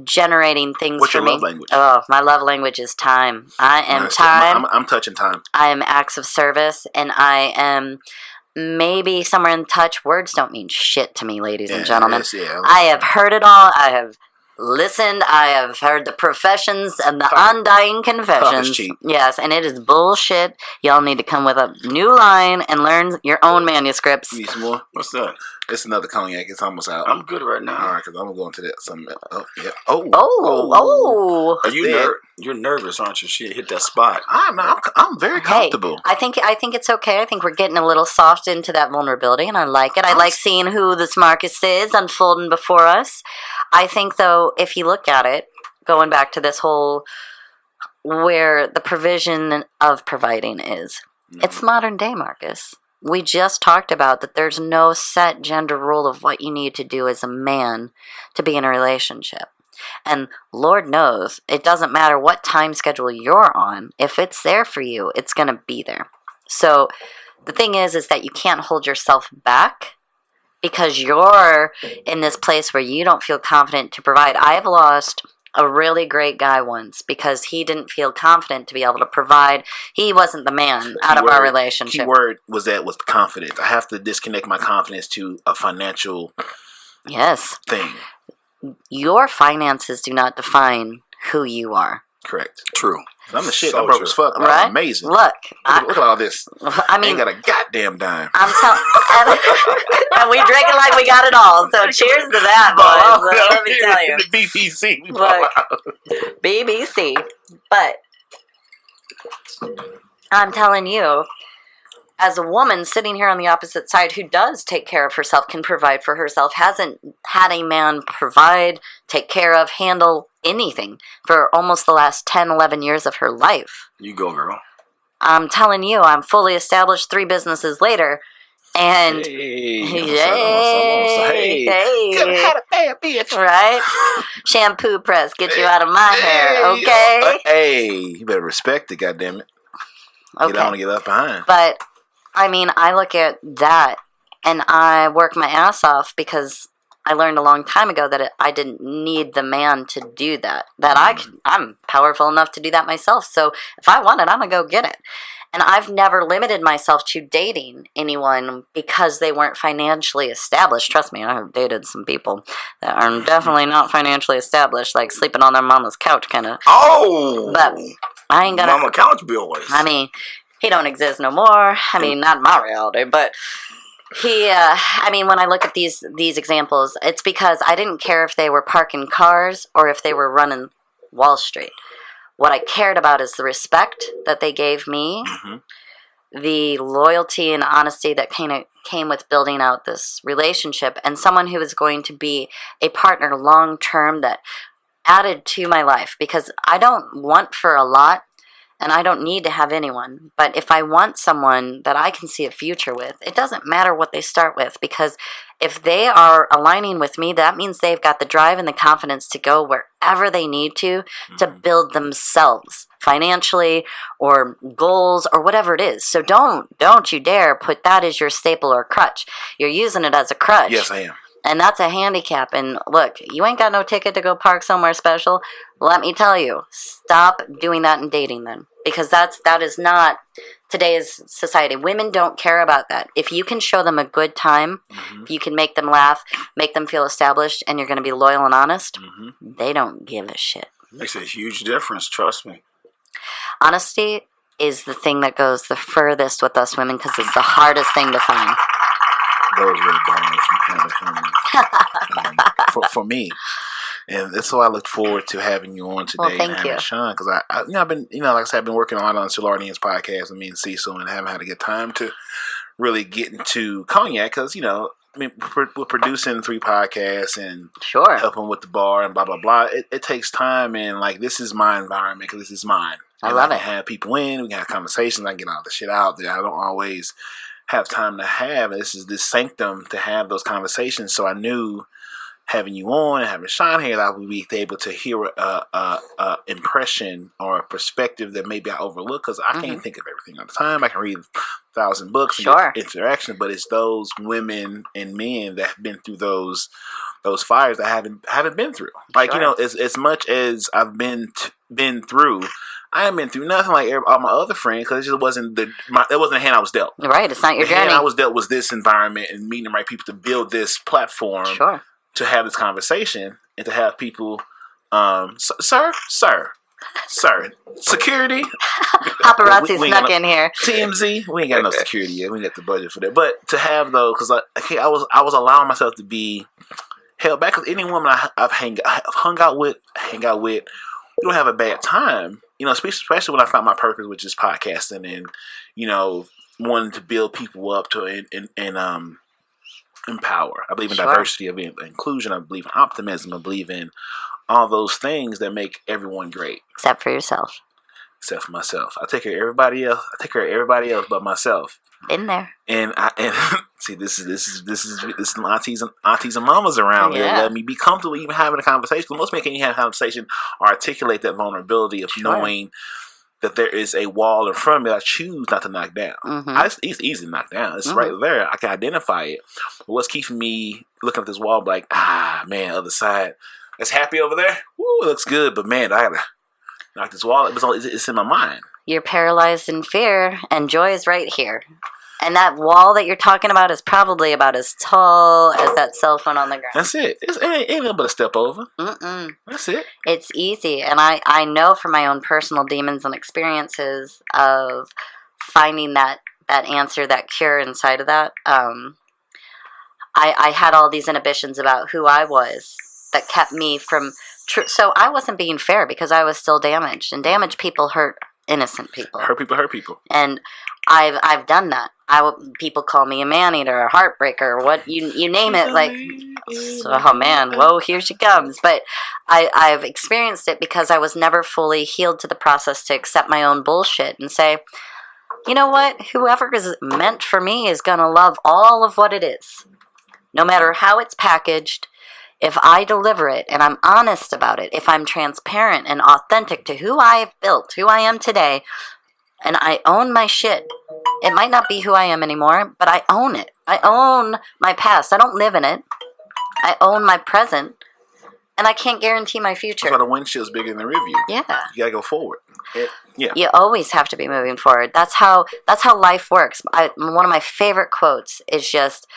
generating things for me. What's your love language? Oh, my love language is time. I am time. I'm touching time. I am acts of service, and I am maybe somewhere in touch. Words don't mean shit to me, ladies and gentlemen. I have heard it all. I have listened. I have heard the professions and the undying confessions. Yes, and it is bullshit. Y'all need to come with a new line and learn your own manuscripts. Need some more? What's that? It's another cognac. It's almost out. I'm good right now. All right, because I'm going to go into that. Some. Oh, yeah. Oh. You're nervous, aren't you? Shit, hit that spot. I'm very comfortable. I think it's okay. I think we're getting a little soft into that vulnerability, and I like it. I like seeing who this Marcus is unfolding before us. I think, though, if you look at it, going back to this whole where the provision of providing is, it's modern day, Marcus. We just talked about that there's no set gender rule of what you need to do as a man to be in a relationship. And Lord knows, it doesn't matter what time schedule you're on. If it's there for you, it's going to be there. So the thing is that you can't hold yourself back because you're in this place where you don't feel confident to provide. I have lost a really great guy once because he didn't feel confident to be able to provide. He wasn't the man out of our relationship. Key word was confidence. I have to disconnect my confidence to a financial thing. Your finances do not define who you are. Correct. True. I'm the shit. I'm broke as fuck. Right? I'm amazing. Look at all this. I mean, ain't got a goddamn dime. I'm telling. And we drink it like we got it all. So cheers to that, boys. Let me tell you. The BBC. Look, BBC. But I'm telling you, as a woman sitting here on the opposite side who does take care of herself, can provide for herself, hasn't had a man provide, take care of, handle anything for almost the last 10, 11 years of her life. You go, girl. I'm telling you, I'm fully established 3 businesses later. And hey, had a bad bitch, right? Shampoo press, get you out of my hair, okay? Hey, you better respect it, goddammit. Okay. Get on and get left behind. But I mean, I look at that and I work my ass off because I learned a long time ago that I didn't need the man to do that. I'm powerful enough to do that myself. So if I want it, I'm going to go get it. And I've never limited myself to dating anyone because they weren't financially established. Trust me, I have dated some people that are definitely not financially established, like sleeping on their mama's couch kind of. Oh! But I ain't gonna... Mama couch boys. I mean, he don't exist no more. I mean, not in my reality, but... I mean, when I look at these examples, it's because I didn't care if they were parking cars or if they were running Wall Street. What I cared about is the respect that they gave me, the loyalty and honesty that came with building out this relationship, and someone who is going to be a partner long term that added to my life, because I don't want for a lot. And I don't need to have anyone. But if I want someone that I can see a future with, it doesn't matter what they start with. Because if they are aligning with me, that means they've got the drive and the confidence to go wherever they need to build themselves financially or goals or whatever it is. So don't you dare put that as your staple or crutch. You're using it as a crutch. Yes, I am. And that's a handicap. And look, you ain't got no ticket to go park somewhere special. Let me tell you, stop doing that and dating then. Because that is not today's society. Women don't care about that. If you can show them a good time, if you can make them laugh, make them feel established, and you're going to be loyal and honest, they don't give a shit. Makes a huge difference, trust me. Honesty is the thing that goes the furthest with us women because it's the hardest thing to find. Those were the bars from Heather Hellmann for me. And that's why I look forward to having you on today. Well, thank and having you. Sean, because I've been, like I said, I've been working a lot on Solardian's podcast with me and Cecil, and haven't had a good time to really get into cognac because, we're producing 3 podcasts and helping with the bar and blah, blah, blah. It takes time, and this is my environment because this is mine. I love it. I can have people in, we can have conversations, I can get all the shit out there. I don't always have time to have. This is this sanctum to have those conversations. So I knew having you on and having Sean here, that I would be able to hear a impression or a perspective that maybe I overlook because I can't think of everything at the time. I can read 1,000 books and get interaction, but it's those women and men that have been through those fires that I haven't been through. As much as I've been through, I haven't been through nothing like all my other friends because it just wasn't the hand I was dealt. Right, it's not your journey. The hand I was dealt was this environment and meeting the right people to build this platform. Sure. To have this conversation and to have people, sir, Sir, security. Paparazzi we snuck in here. TMZ. We ain't got no security yet. We ain't got the budget for that. But to have though, because I was allowing myself to be held back. Because any woman I've hung out with, you don't have a bad time. You know, especially when I found my purpose, which is podcasting, and you know, wanting to build people up to and empower. I believe in diversity, I believe in inclusion, I believe in optimism, I believe in all those things that make everyone great. Except for yourself. Except for myself. I take care of everybody else. I take care of everybody else but myself. Been there. And see, this is aunties and mamas around there. Let me be comfortable even having a conversation. Most men can't even have a conversation or articulate that vulnerability of knowing that there is a wall in front of me that I choose not to knock down. It's easy to knock down. It's right there. I can identify it. But what's keeping me looking at this wall like, man, other side. It's happy over there. Woo, it looks good. But man, I gotta knock this wall. It's in my mind. You're paralyzed in fear, and joy is right here. And that wall that you're talking about is probably about as tall as that cell phone on the ground. That's it. It ain't nothing but a step over. That's it. It's easy. And I know from my own personal demons and experiences of finding that answer, that cure inside of that. I had all these inhibitions about who I was that kept me from... So I wasn't being fair because I was still damaged. And damaged people hurt innocent people. Hurt people. And I've done that. People call me a man-eater, a heartbreaker, what you name it. Like, oh man, whoa, here she comes. But I've experienced it because I was never fully healed to the process to accept my own bullshit and say, you know what? Whoever is meant for me is going to love all of what it is. No matter how it's packaged, if I deliver it and I'm honest about it, if I'm transparent and authentic to who I've built, who I am today, and I own my shit. It might not be who I am anymore, but I own it. I own my past. I don't live in it. I own my present, and I can't guarantee my future. That's why the windshield's bigger than the review. Yeah. You gotta go forward. You always have to be moving forward. That's how life works. One of my favorite quotes is just,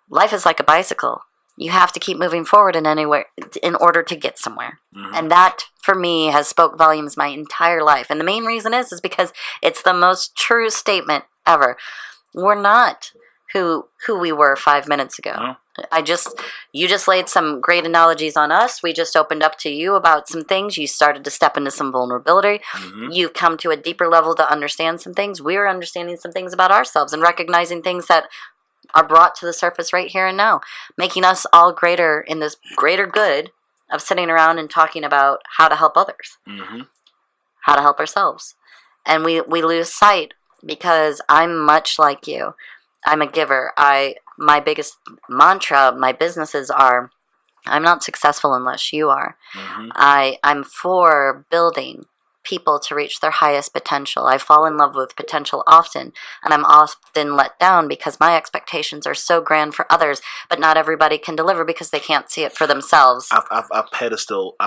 life is like a bicycle. You have to keep moving forward in order to get somewhere. And that, for me, has spoke volumes my entire life. And the main reason is because it's the most true statement ever. We're not who we were 5 minutes ago. No. You just laid some great analogies on us. We just opened up to you about some things. You started to step into some vulnerability. You've come to a deeper level to understand some things. We're understanding some things about ourselves and recognizing things that are brought to the surface right here and now, making us all greater in this greater good of sitting around and talking about how to help others, how to help ourselves. And we lose sight because I'm much like you. I'm a giver. My biggest mantra, my businesses are, I'm not successful unless you are. I'm for building people to reach their highest potential. I fall in love with potential often, and I'm often let down because my expectations are so grand for others, but not everybody can deliver because they can't see it for themselves. I pedestal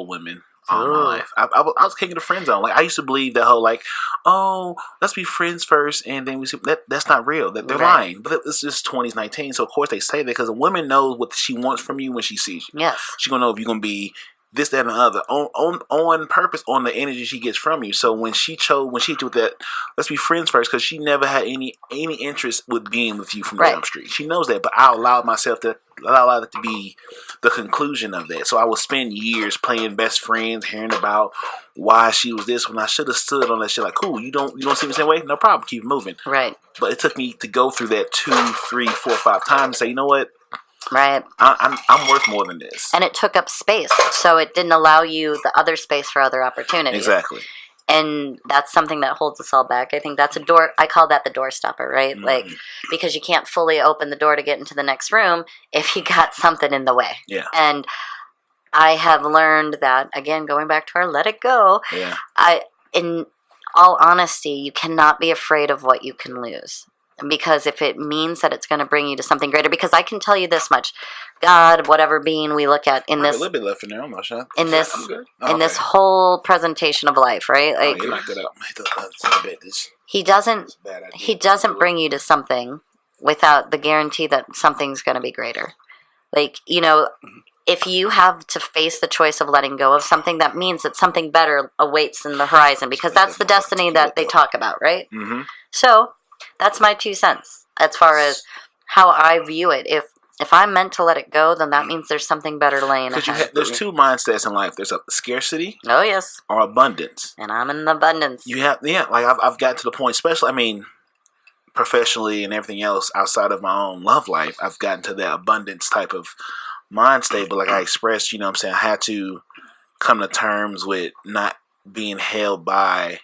women all my life. I was king of the friend zone. Like, I used to believe that whole like, oh, let's be friends first, and then we see that's not real. That they're lying. But it's just 2019, so of course they say that because a woman knows what she wants from you when she sees you. Yes, she's gonna know if you're gonna be this, that, and the other on purpose, on the energy she gets from you. So when she did that, let's be friends first, because she never had any interest with being with you from the jump street. She knows that, but I allowed myself to allow that to be the conclusion of that. So I would spend years playing best friends, hearing about why she was this when I should have stood on that shit. Like, cool, you don't see me the same way? No problem, keep moving. Right. But it took me to go through that 2, 3, 4, 5 times and say, you know what? Right. I'm worth more than this. And it took up space, so it didn't allow you the other space for other opportunities. Exactly. And that's something that holds us all back. I think that's a door. I call that the door stopper, right? Like, because you can't fully open the door to get into the next room if you got something in the way. Yeah. And I have learned that, again, going back to our let it go. Yeah. In all honesty, you cannot be afraid of what you can lose. Because if it means that it's going to bring you to something greater, because I can tell you this much, God, whatever being we look at in this, a little bit left in there, I'm not sure. In this, this whole presentation of life, right? Like, you knocked it out. He doesn't bring you to something without the guarantee that something's going to be greater. Like, you know, if you have to face the choice of letting go of something, that means that something better awaits in the horizon, because that's the destiny that they talk about, right? Mm-hmm. So that's my 2 cents as far as how I view it. If I'm meant to let it go, then that means there's something better laying ahead. There's 2 mindsets in life. There's a scarcity. Oh yes. Or abundance. And I'm in abundance. You have, like I've gotten to the point, especially, I mean, professionally and everything else outside of my own love life, I've gotten to that abundance type of mind state. But like I expressed, you know what I'm saying, I had to come to terms with not being held down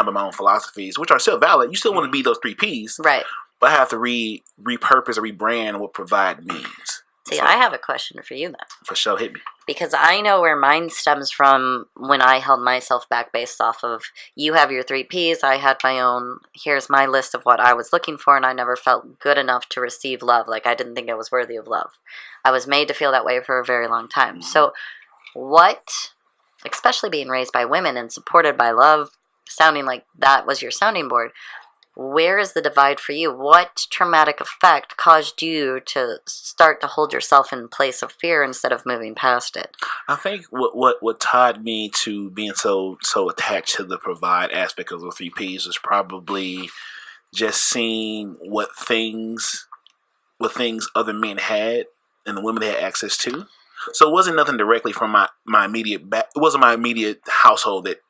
by my own philosophies, which are still valid. You still want to be those 3 P's. Right. But I have to repurpose or rebrand what provide means. See, So, I have a question for you then. for sure, hit me. Because I know where mine stems from when I held myself back based off of, you have your 3 Ps, I had my own, here's my list of what I was looking for, and I never felt good enough to receive love. Like, I didn't think I was worthy of love. I was made to feel that way for a very long time. So what, especially being raised by women and supported by love, sounding like that was your sounding board, where is the divide for you? What traumatic effect caused you to start to hold yourself in place of fear instead of moving past it? I think what tied me to being so attached to the provide aspect of the 3 Ps was probably just seeing what things other men had and the women they had access to. So it wasn't nothing directly from my immediate back. It wasn't my immediate household that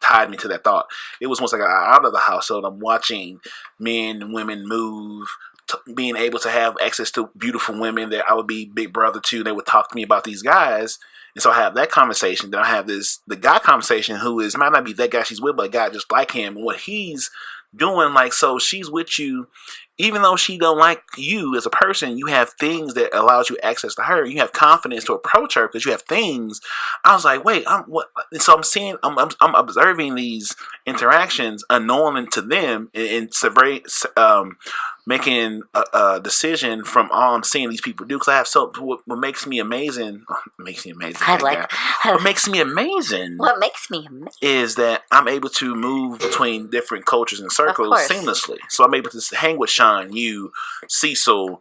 tied me to that thought. It was once I got out of the household, I'm watching men and women move, being able to have access to beautiful women that I would be big brother to. They would talk to me about these guys. And so I have that conversation. Then I have the guy conversation who might not be that guy she's with, but a guy just like him. And what he's doing, like, so she's with you, even though she don't like you as a person, you have things that allows you access to her. You have confidence to approach her because you have things. I was like, wait, so I'm seeing, I'm observing these interactions unknown to them, and it's a very, making a decision from all I'm seeing these people do. Because I have what makes me amazing. I like. What makes me amazing? What makes me amazing is that I'm able to move between different cultures and circles seamlessly. So I'm able to hang with Sean, you, Cecil,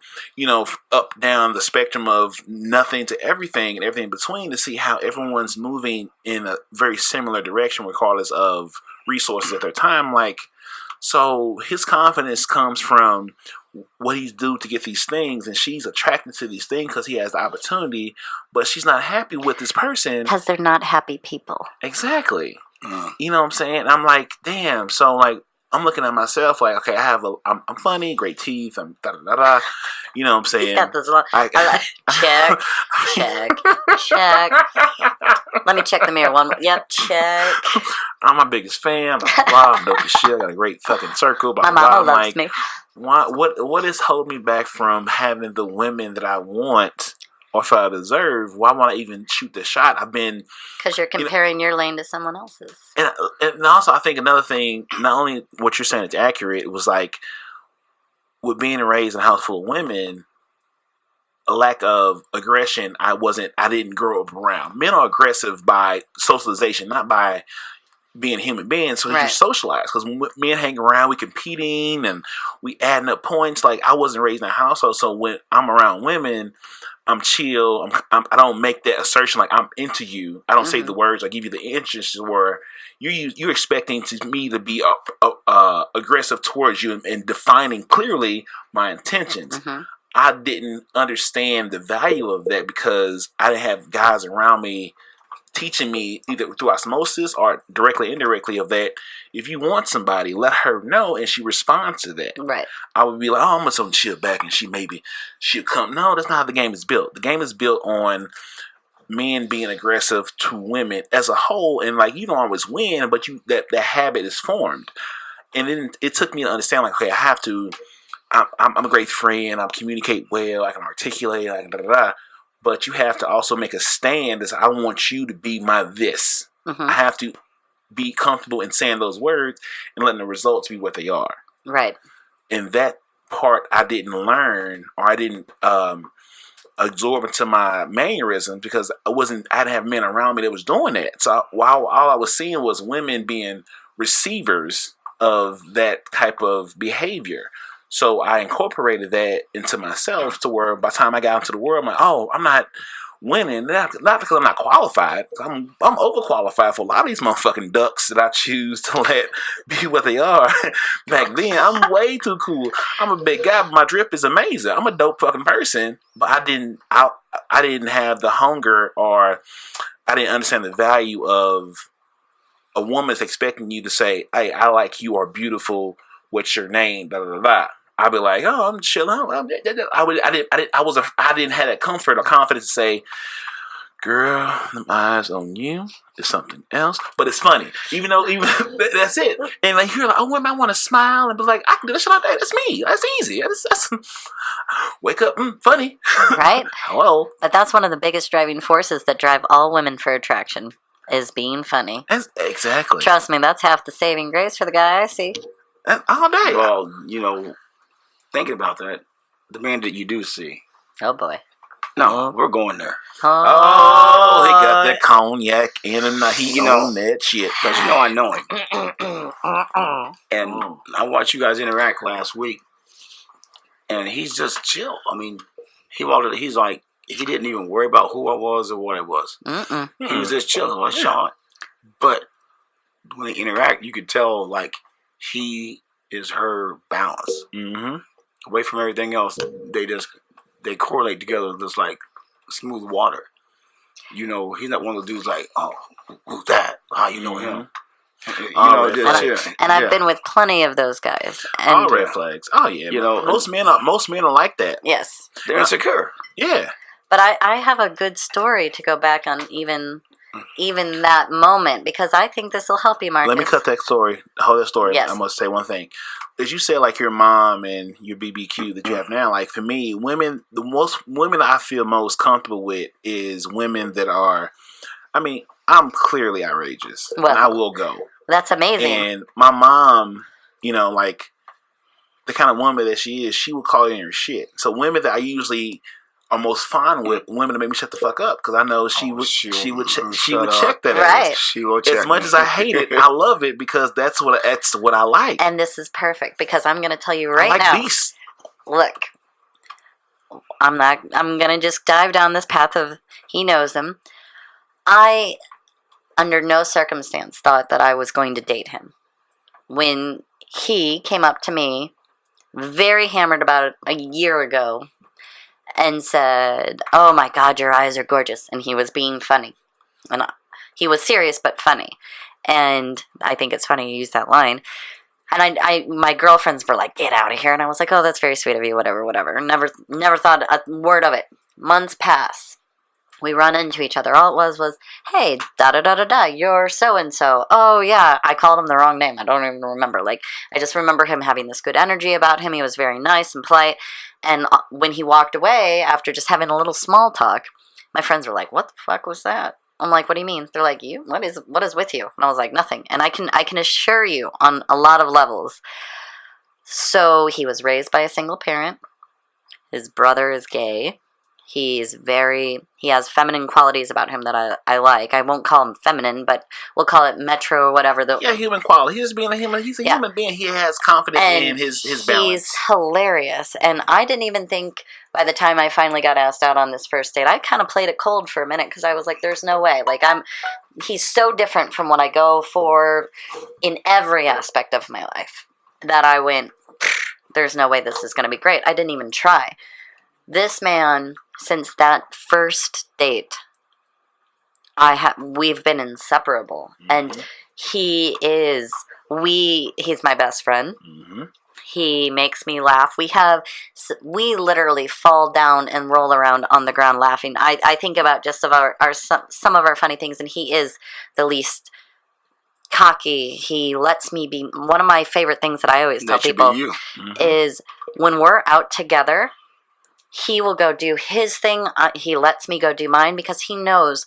up down the spectrum of nothing to everything and everything in between, to see how everyone's moving in a very similar direction, regardless of resources at their time. Like, so his confidence comes from what he's do to get these things, and she's attracted to these things because he has the opportunity, but she's not happy with this person because they're not happy people. Exactly. You know what I'm saying? I'm like, damn. So like, I'm looking at myself like, okay, I'm funny, great teeth, I'm da da da da. You know what I'm saying? He's got this long. Check. Let me check the mirror one more. Yep, check. I'm my biggest fan. Blah, blah, I'm dope as shit. I got a great fucking circle. Blah, my mama blah. loves me. What is holding me back from having the women that I want or if I deserve? Why won't I even shoot the shot? Because you're comparing your lane to someone else's. And also, I think another thing, not only what you're saying is accurate, it was like, with being raised in a house full of women, a lack of aggression, I didn't grow up around. Men are aggressive by socialization, not by being human beings. So you socialize, because when men hang around, we competing and we adding up points. Like, I wasn't raised in a household, so when I'm around women, I'm chill. I don't make that assertion like I'm into you. I don't say the words. I give you the interest where you're expecting me to be aggressive towards you and defining clearly my intentions. I didn't understand the value of that because I didn't have guys around me teaching me either through osmosis or directly, indirectly, of that. If you want somebody, let her know, and she responds to that. Right. I would be like, oh, I'm gonna chill back, and she'll come. No, that's not how the game is built. The game is built on men being aggressive to women as a whole, and like, you don't always win, but that habit is formed. And then it took me to understand, like, okay, I'm a great friend. I communicate well. I can articulate. I can da-da-da. But you have to also make a stand as I want you to be my this. I have to be comfortable in saying those words and letting the results be what they are. Right. And that part I didn't learn, or I didn't absorb into my mannerisms, because I didn't have men around me that was doing that. So while all I was seeing was women being receivers of that type of behavior. So I incorporated that into myself to where by the time I got into the world, I'm like, oh, I'm not winning. Not because I'm not qualified. I'm overqualified for a lot of these motherfucking ducks that I choose to let be what they are. Back then, I'm way too cool. I'm a big guy, but my drip is amazing. I'm a dope fucking person, but I didn't have the hunger, or I didn't understand the value of a woman's expecting you to say, "Hey, I like you," or "Beautiful, what's your name?" Da da da da. I'd be like, "Oh, I'm chilling." I didn't have that comfort or confidence to say, "Girl, them eyes on you is something else." But it's funny, even that's it. And like you're like, "Oh, women, I want to smile and be like, I can do that shit all day. That's me. That's easy. That's wake up, funny, Right? Hello." But that's one of the biggest driving forces that drive all women for attraction, is being funny. Exactly. Trust me, that's half the saving grace for the guy I see. All day. Well, thinking about that, the man that you do see. Oh boy. No, we're going there. Oh, he got that cognac in him. He on that shit. Because I know him. And I watched you guys interact last week. And he's just chill. I mean, he's like, he didn't even worry about who I was or what I was. He was just chill. Like Sean. But when they interact, you could tell, like, he is her balance. Mm-hmm. Away from everything else, they correlate together just like smooth water. He's not one of those dudes like, "Oh, who's that? How you know him?" And I've been with plenty of those guys. And all red flags. Oh yeah. Most men are like that. Yes. They're insecure. Yeah. But I have a good story to go back on even that moment, because I think this will help you, Marcus. Let me cut that story. Hold that story. Yes. I must say one thing. As you said, like your mom and your BBQ that you have now, like for me, the most women I feel most comfortable with is women that are, I mean, I'm clearly outrageous. Well, and I will go. That's amazing. And my mom, like the kind of woman that she is, she will call you in your shit. So women that I usually are most fond with, women that make me shut the fuck up, because I know she would check that right. ass. She will check. As much as I hate it, I love it because that's what I like. And this is perfect, because I'm going to tell you right I like now. beasts. Look, I'm going to just dive down this path of he knows him. I, under no circumstance, thought that I was going to date him. When he came up to me, very hammered about it a year ago, and said, "Oh my God, your eyes are gorgeous." And he was being funny. And he was serious but funny. And I think it's funny you use that line. And my girlfriends were like, "Get out of here." And I was like, "Oh, that's very sweet of you, whatever. Never thought a word of it." Months pass. We run into each other. All it was, "Hey, da-da-da-da-da, you're so-and-so." "Oh, yeah." I called him the wrong name. I don't even remember. Like, I just remember him having this good energy about him. He was very nice and polite. And when he walked away, after just having a little small talk, my friends were like, "What the fuck was that?" I'm like, "What do you mean?" They're like, "You? What is with you?" And I was like, "Nothing." And I can assure you on a lot of levels. So he was raised by a single parent. His brother is gay. He has feminine qualities about him that I like. I won't call him feminine, but we'll call it metro or whatever. Human quality. He's being a human. He's a human being. He has confidence in his balance. He's hilarious. And I didn't even think, by the time I finally got asked out on this first date, I kind of played it cold for a minute, because I was like, there's no way. Like, he's so different from what I go for in every aspect of my life, that I went, there's no way this is going to be great. I didn't even try. This man, since that first date, we've been inseparable. Mm-hmm. And he's my best friend. Mm-hmm. He makes me laugh. We literally fall down and roll around on the ground laughing. I think about just some of our funny things, and he is the least cocky. He lets me be. One of my favorite things that I always tell people is when we're out together, he will go do his thing. He lets me go do mine, because he knows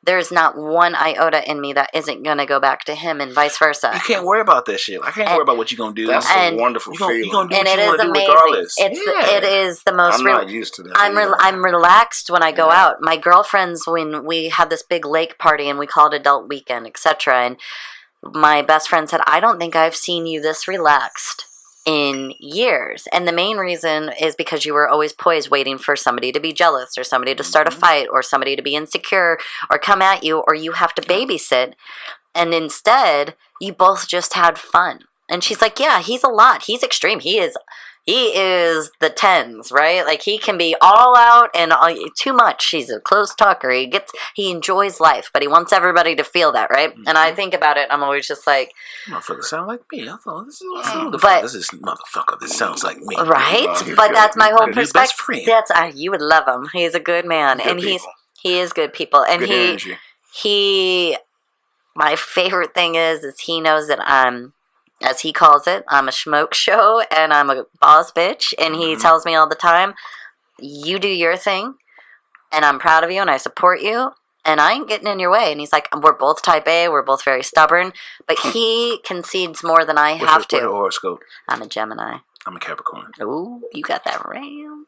there's not one iota in me that isn't going to go back to him, and vice versa. You can't worry about that shit. I can't worry about what you're going to do. That's a wonderful feeling. You're going to do what you want to do regardless. It is the most... I'm not used to that. I'm relaxed when I go out. My girlfriends, when we had this big lake party and we called it adult weekend, etc., and my best friend said, "I don't think I've seen you this relaxed in years. And the main reason is because you were always poised waiting for somebody to be jealous or somebody to start a fight or somebody to be insecure or come at you or you have to babysit. And instead, you both just had fun. And she's like, yeah, he's a lot. He's extreme. He is the tens, right? Like he can be all out and too much. He's a close talker. He enjoys life, but he wants everybody to feel that, right? Mm-hmm. And I think about it. I'm always just like, motherfucker sound like me. I thought this is motherfucker. This sounds like me, right? But that's my whole perspective. That's you would love him. He's a good man, and he is good people, and good he. My favorite thing is he knows that I'm, as he calls it, I'm a smoke show and I'm a boss bitch. And he tells me all the time, you do your thing and I'm proud of you and I support you and I ain't getting in your way. And he's like, we're both type A. We're both very stubborn, but he concedes more than I have to. What's your horoscope? I'm a Gemini. I'm a Capricorn. Ooh, you got that ram.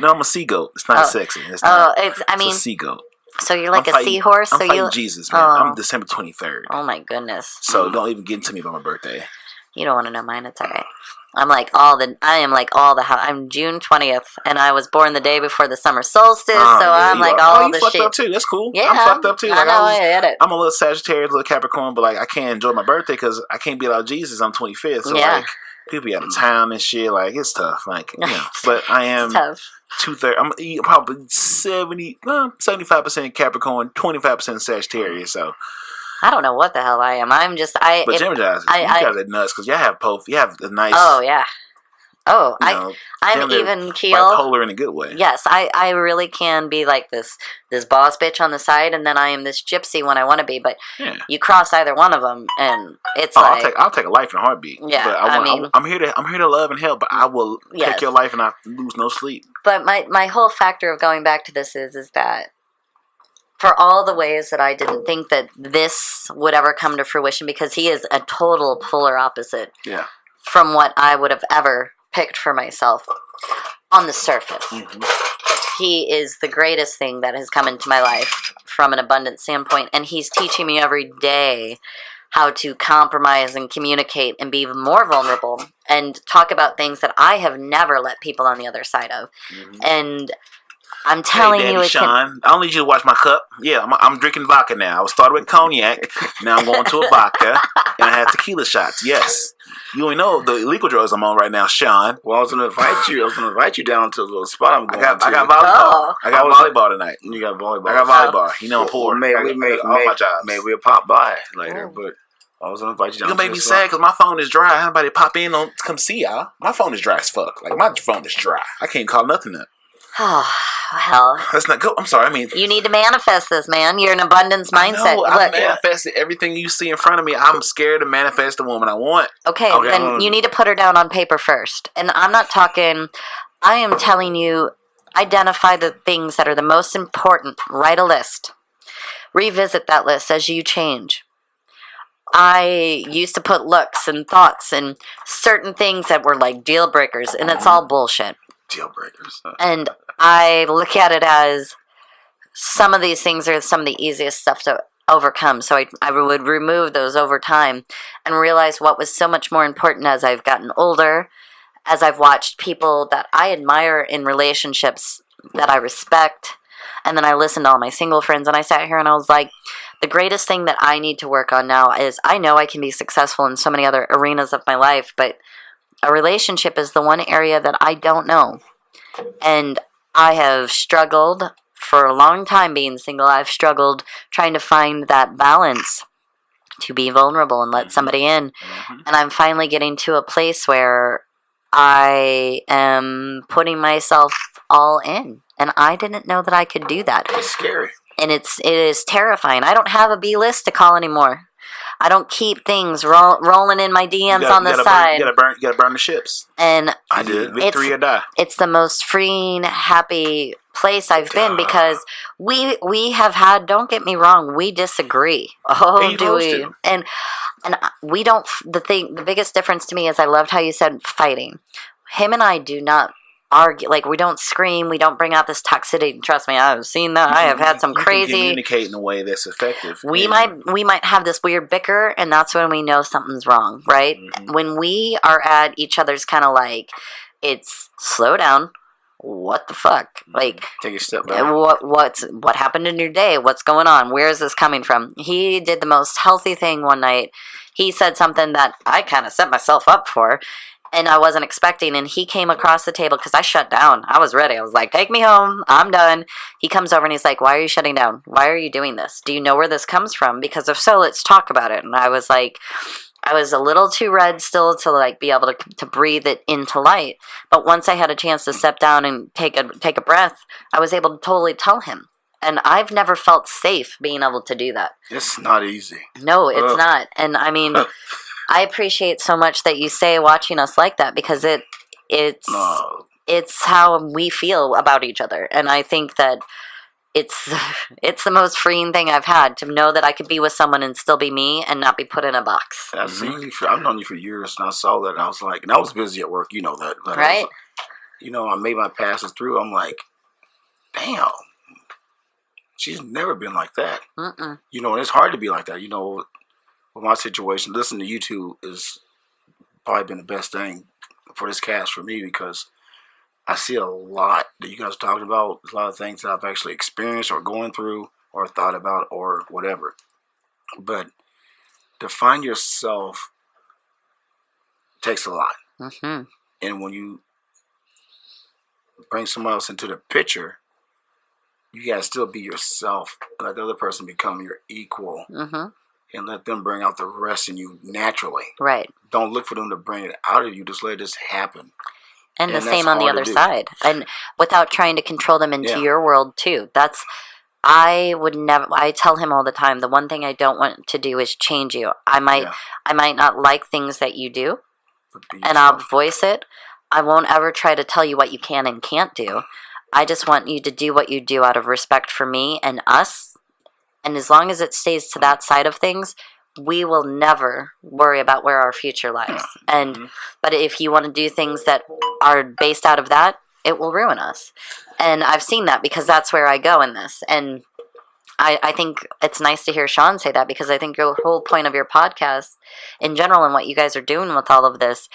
No, I'm a sea goat. It's not sexy. It's a sea goat. So you're like a seahorse? I'm fighting Jesus, man. I'm December 23rd. Oh, my goodness. So don't even get into me about my birthday. You don't want to know mine. It's all right. I'm June 20th, and I was born the day before the summer solstice, I'm like all the shit. You fucked up, too. That's cool. Yeah. I'm fucked up, too. Like, I get it. I'm a little Sagittarius, a little Capricorn, but, like, I can't enjoy my birthday because I can't be like Jesus on 25th. So, like, people be out of town and shit. Like, it's tough. Like, but I am... tough. 2/3. I'm probably 75% Capricorn, 25% Sagittarius. So I don't know what the hell I am. I'm just But Geminis, you guys are nuts because y'all have both. You have the nice. Oh yeah. Oh, I'm even keel. Bipolar in a good way. Yes, I really can be like this boss bitch on the side, and then I am this gypsy when I want to be. But you cross either one of them, and it's like I'll take a life in a heartbeat. Yeah, but I'm here to love and help, but I will take your life and I lose no sleep. But my whole factor of going back to this is that for all the ways that I didn't think that this would ever come to fruition, because he is a total polar opposite. Yeah. From what I would have ever picked for myself on the surface. Mm-hmm. He is the greatest thing that has come into my life from an abundance standpoint, and he's teaching me every day how to compromise and communicate and be more vulnerable and talk about things that I have never let people on the other side of. Mm-hmm. And I'm telling you, Sean, I don't need you to watch my cup. Yeah, I'm drinking vodka now. I started with cognac. Now I'm going to a vodka, and I have tequila shots. Yes, you only know the illegal drugs I'm on right now, Sean. Well, I was going to invite you down to a little spot I'm going to. I got volleyball. I got volleyball tonight. You got volleyball. I got volleyball. You know, I'm poor. Maybe we'll pop by later, but. I was gonna invite you down. You're gonna make me sad because my phone is dry. Everybody pop in on come see y'all. My phone is dry as fuck. Like my phone is dry. I can't call nothing up. Oh, hell. That's not good. I'm sorry. I mean, you need to manifest this, man. You're an abundance mindset. No, I manifested everything you see in front of me. I'm scared to manifest the woman I want. Okay, then you need to put her down on paper first. And I'm not talking. I am telling you, identify the things that are the most important. Write a list. Revisit that list as you change. I used to put looks and thoughts and certain things that were like deal breakers, and it's all bullshit. Deal breakers. And I look at it as some of these things are some of the easiest stuff to overcome. So I would remove those over time and realize what was so much more important as I've gotten older, as I've watched people that I admire in relationships that I respect. And then I listened to all my single friends, and I sat here and I was like, the greatest thing that I need to work on now is I know I can be successful in so many other arenas of my life, but a relationship is the one area that I don't know. And I have struggled for a long time being single. I've struggled trying to find that balance to be vulnerable and let somebody in. Mm-hmm. And I'm finally getting to a place where I am putting myself all in. And I didn't know that I could do that. It's scary. And it is terrifying. I don't have a B list to call anymore. I don't keep things rolling in my DMs on the side. You gotta burn the ships. And I did. Victory or die. It's the most freeing, happy place I've been because we have had. Don't get me wrong. We disagree. Oh, do we? And we don't. The biggest difference to me is I loved how you said fighting. Him and I do not argue, like we don't scream, we don't bring out this toxicity. Trust me, I've seen that. I have had some crazy. You can communicate in a way that's effective. We might have this weird bicker, and that's when we know something's wrong, right? Mm-hmm. When we are at each other's kind of like, it's slow down. What the fuck? Like, take a step back. What happened in your day? What's going on? Where is this coming from? He did the most healthy thing one night. He said something that I kind of set myself up for, and I wasn't expecting. And he came across the table because I shut down. I was ready. I was like, take me home. I'm done. He comes over and he's like, why are you shutting down? Why are you doing this? Do you know where this comes from? Because if so, let's talk about it. And I was like, I was a little too red still to like be able to breathe it into light. But once I had a chance to step down and take a breath, I was able to totally tell him. And I've never felt safe being able to do that. It's not easy. No, it's not. And I mean, I appreciate so much that you say watching us like that, because it's how we feel about each other. And I think that it's the most freeing thing I've had, to know that I could be with someone and still be me and not be put in a box. I've known you for years, and I saw that, and I was like, and I was busy at work, you know that, but right? I made my passes through. I'm like, damn, she's never been like that. And it's hard to be like that. With my situation, listening to YouTube has probably been the best thing for this cast for me, because I see a lot that you guys are talking about. A lot of things that I've actually experienced or going through or thought about or whatever. But to find yourself takes a lot. Mm-hmm. And when you bring someone else into the picture, you got to still be yourself. Let the other person become your equal. Mm-hmm. And let them bring out the rest in you naturally. Right. Don't look for them to bring it out of you. Just let it happen. And the same on the other side. And without trying to control them into your world too. I would never, I tell him all the time, the one thing I don't want to do is change you. I might not like things that you do, and I'll voice it. I won't ever try to tell you what you can and can't do. I just want you to do what you do out of respect for me and us. And as long as it stays to that side of things, we will never worry about where our future lies. But if you want to do things that are based out of that, it will ruin us. And I've seen that, because that's where I go in this. And I think it's nice to hear Sean say that, because I think your whole point of your podcast in general and what you guys are doing with all of this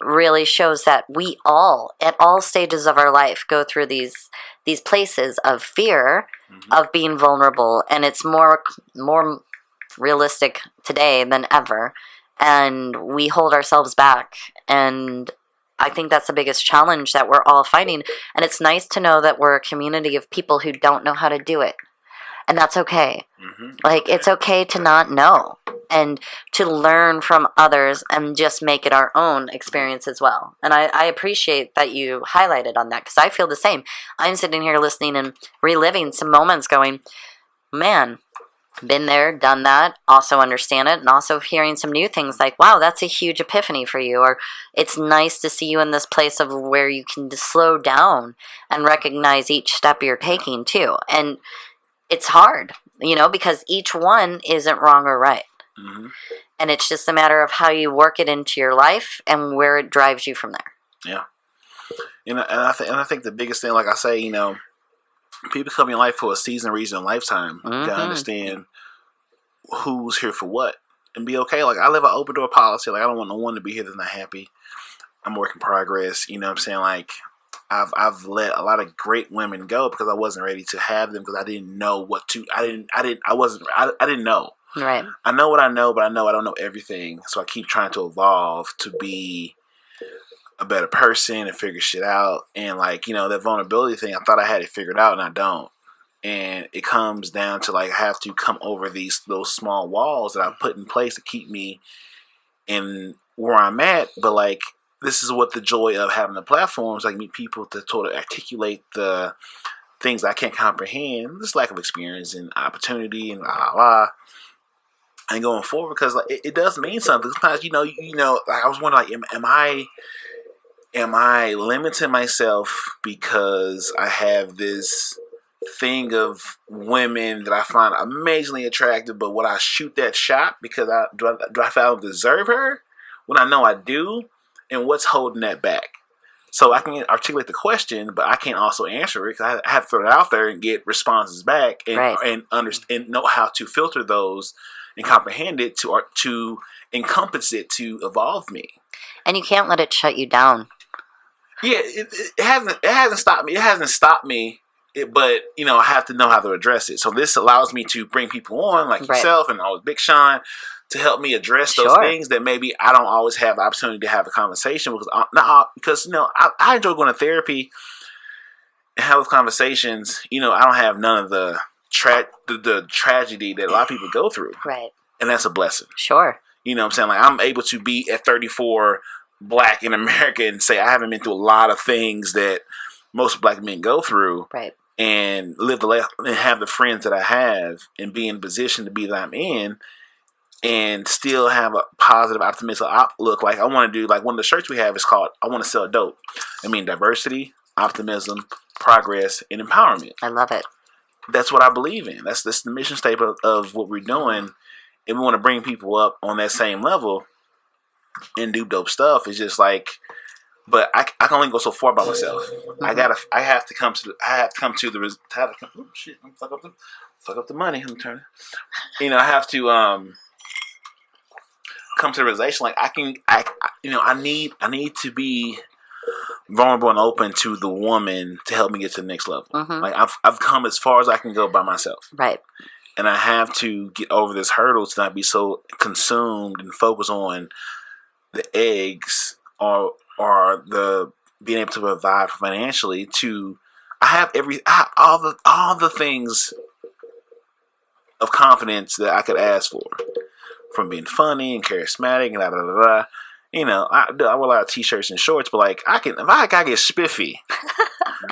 really shows that we all, at all stages of our life, go through these places of fear, of being vulnerable. And it's more realistic today than ever, and we hold ourselves back. And I think that's the biggest challenge that we're all fighting. And it's nice to know that we're a community of people who don't know how to do it, and that's okay. Like, it's okay to not know, and to learn from others and just make it our own experience as well. And I appreciate that you highlighted on that, because I feel the same. I'm sitting here listening and reliving some moments going, man, been there, done that, also understand it, and also hearing some new things like, wow, that's a huge epiphany for you, or it's nice to see you in this place of where you can just slow down and recognize each step you're taking too. And it's hard, because each one isn't wrong or right. And it's just a matter of how you work it into your life and where it drives you from there. Yeah. And I think the biggest thing, like I say, people come in your life for a season, reason, lifetime. You gotta understand who's here for what, and be okay. Like, I live an open door policy. Like, I don't want no one to be here that's not happy. I'm a work in progress. You know what I'm saying? Like, I've let a lot of great women go because I wasn't ready to have them, because I didn't know what to. I didn't know. Right. I know what I know, but I know I don't know everything. So I keep trying to evolve to be a better person and figure shit out. And like, that vulnerability thing, I thought I had it figured out, and I don't. And it comes down to like, I have to come over those small walls that I put in place to keep me in where I'm at. But like, this is what the joy of having the platforms, like, meet people to sort of articulate the things I can't comprehend, this lack of experience and opportunity and and going forward, because like it does mean something. Sometimes like, I was wondering, like, am I limiting myself because I have this thing of women that I find amazingly attractive, but would I shoot that shot because do I feel I deserve her when I know I do? And what's holding that back? So I can articulate the question, but I can't also answer it because I have to throw it out there and get responses back and understand and know how to filter those and comprehend it to encompass it to evolve me. And you can't let it shut you down. Yeah, it hasn't stopped me. It hasn't stopped me. But I have to know how to address it. So this allows me to bring people on like yourself and Big Sean to help me address those things that maybe I don't always have the opportunity to have a conversation because I enjoy going to therapy and have those conversations. I don't have none of the tragedy that a lot of people go through. Right. And that's a blessing. Sure. You know what I'm saying? Like I'm able to be at 34 Black in America and say I haven't been through a lot of things that most Black men go through. Right. And live the life and have the friends that I have and be in the position to be that I'm in and still have a positive, optimistic outlook. Like I want to do, like one of the shirts we have is called, I want to sell dope. I mean, diversity, optimism, progress, and empowerment. I love it. That's what I believe in. That's the mission statement of what we're doing. And we want to bring people up on that same level and do dope stuff. It's just like, but I can only go so far by myself. Mm-hmm. I have to come to the oh shit, I'm fuck up the money. I'm turning. I have to come to the realization like I need to be vulnerable and open to the woman to help me get to the next level. Mm-hmm. Like I've come as far as I can go by myself. Right. And I have to get over this hurdle to not be so consumed and focus on the eggs or the being able to provide financially to I have all the things of confidence that I could ask for, from being funny and charismatic and I wear a lot of t-shirts and shorts, but like if I get spiffy,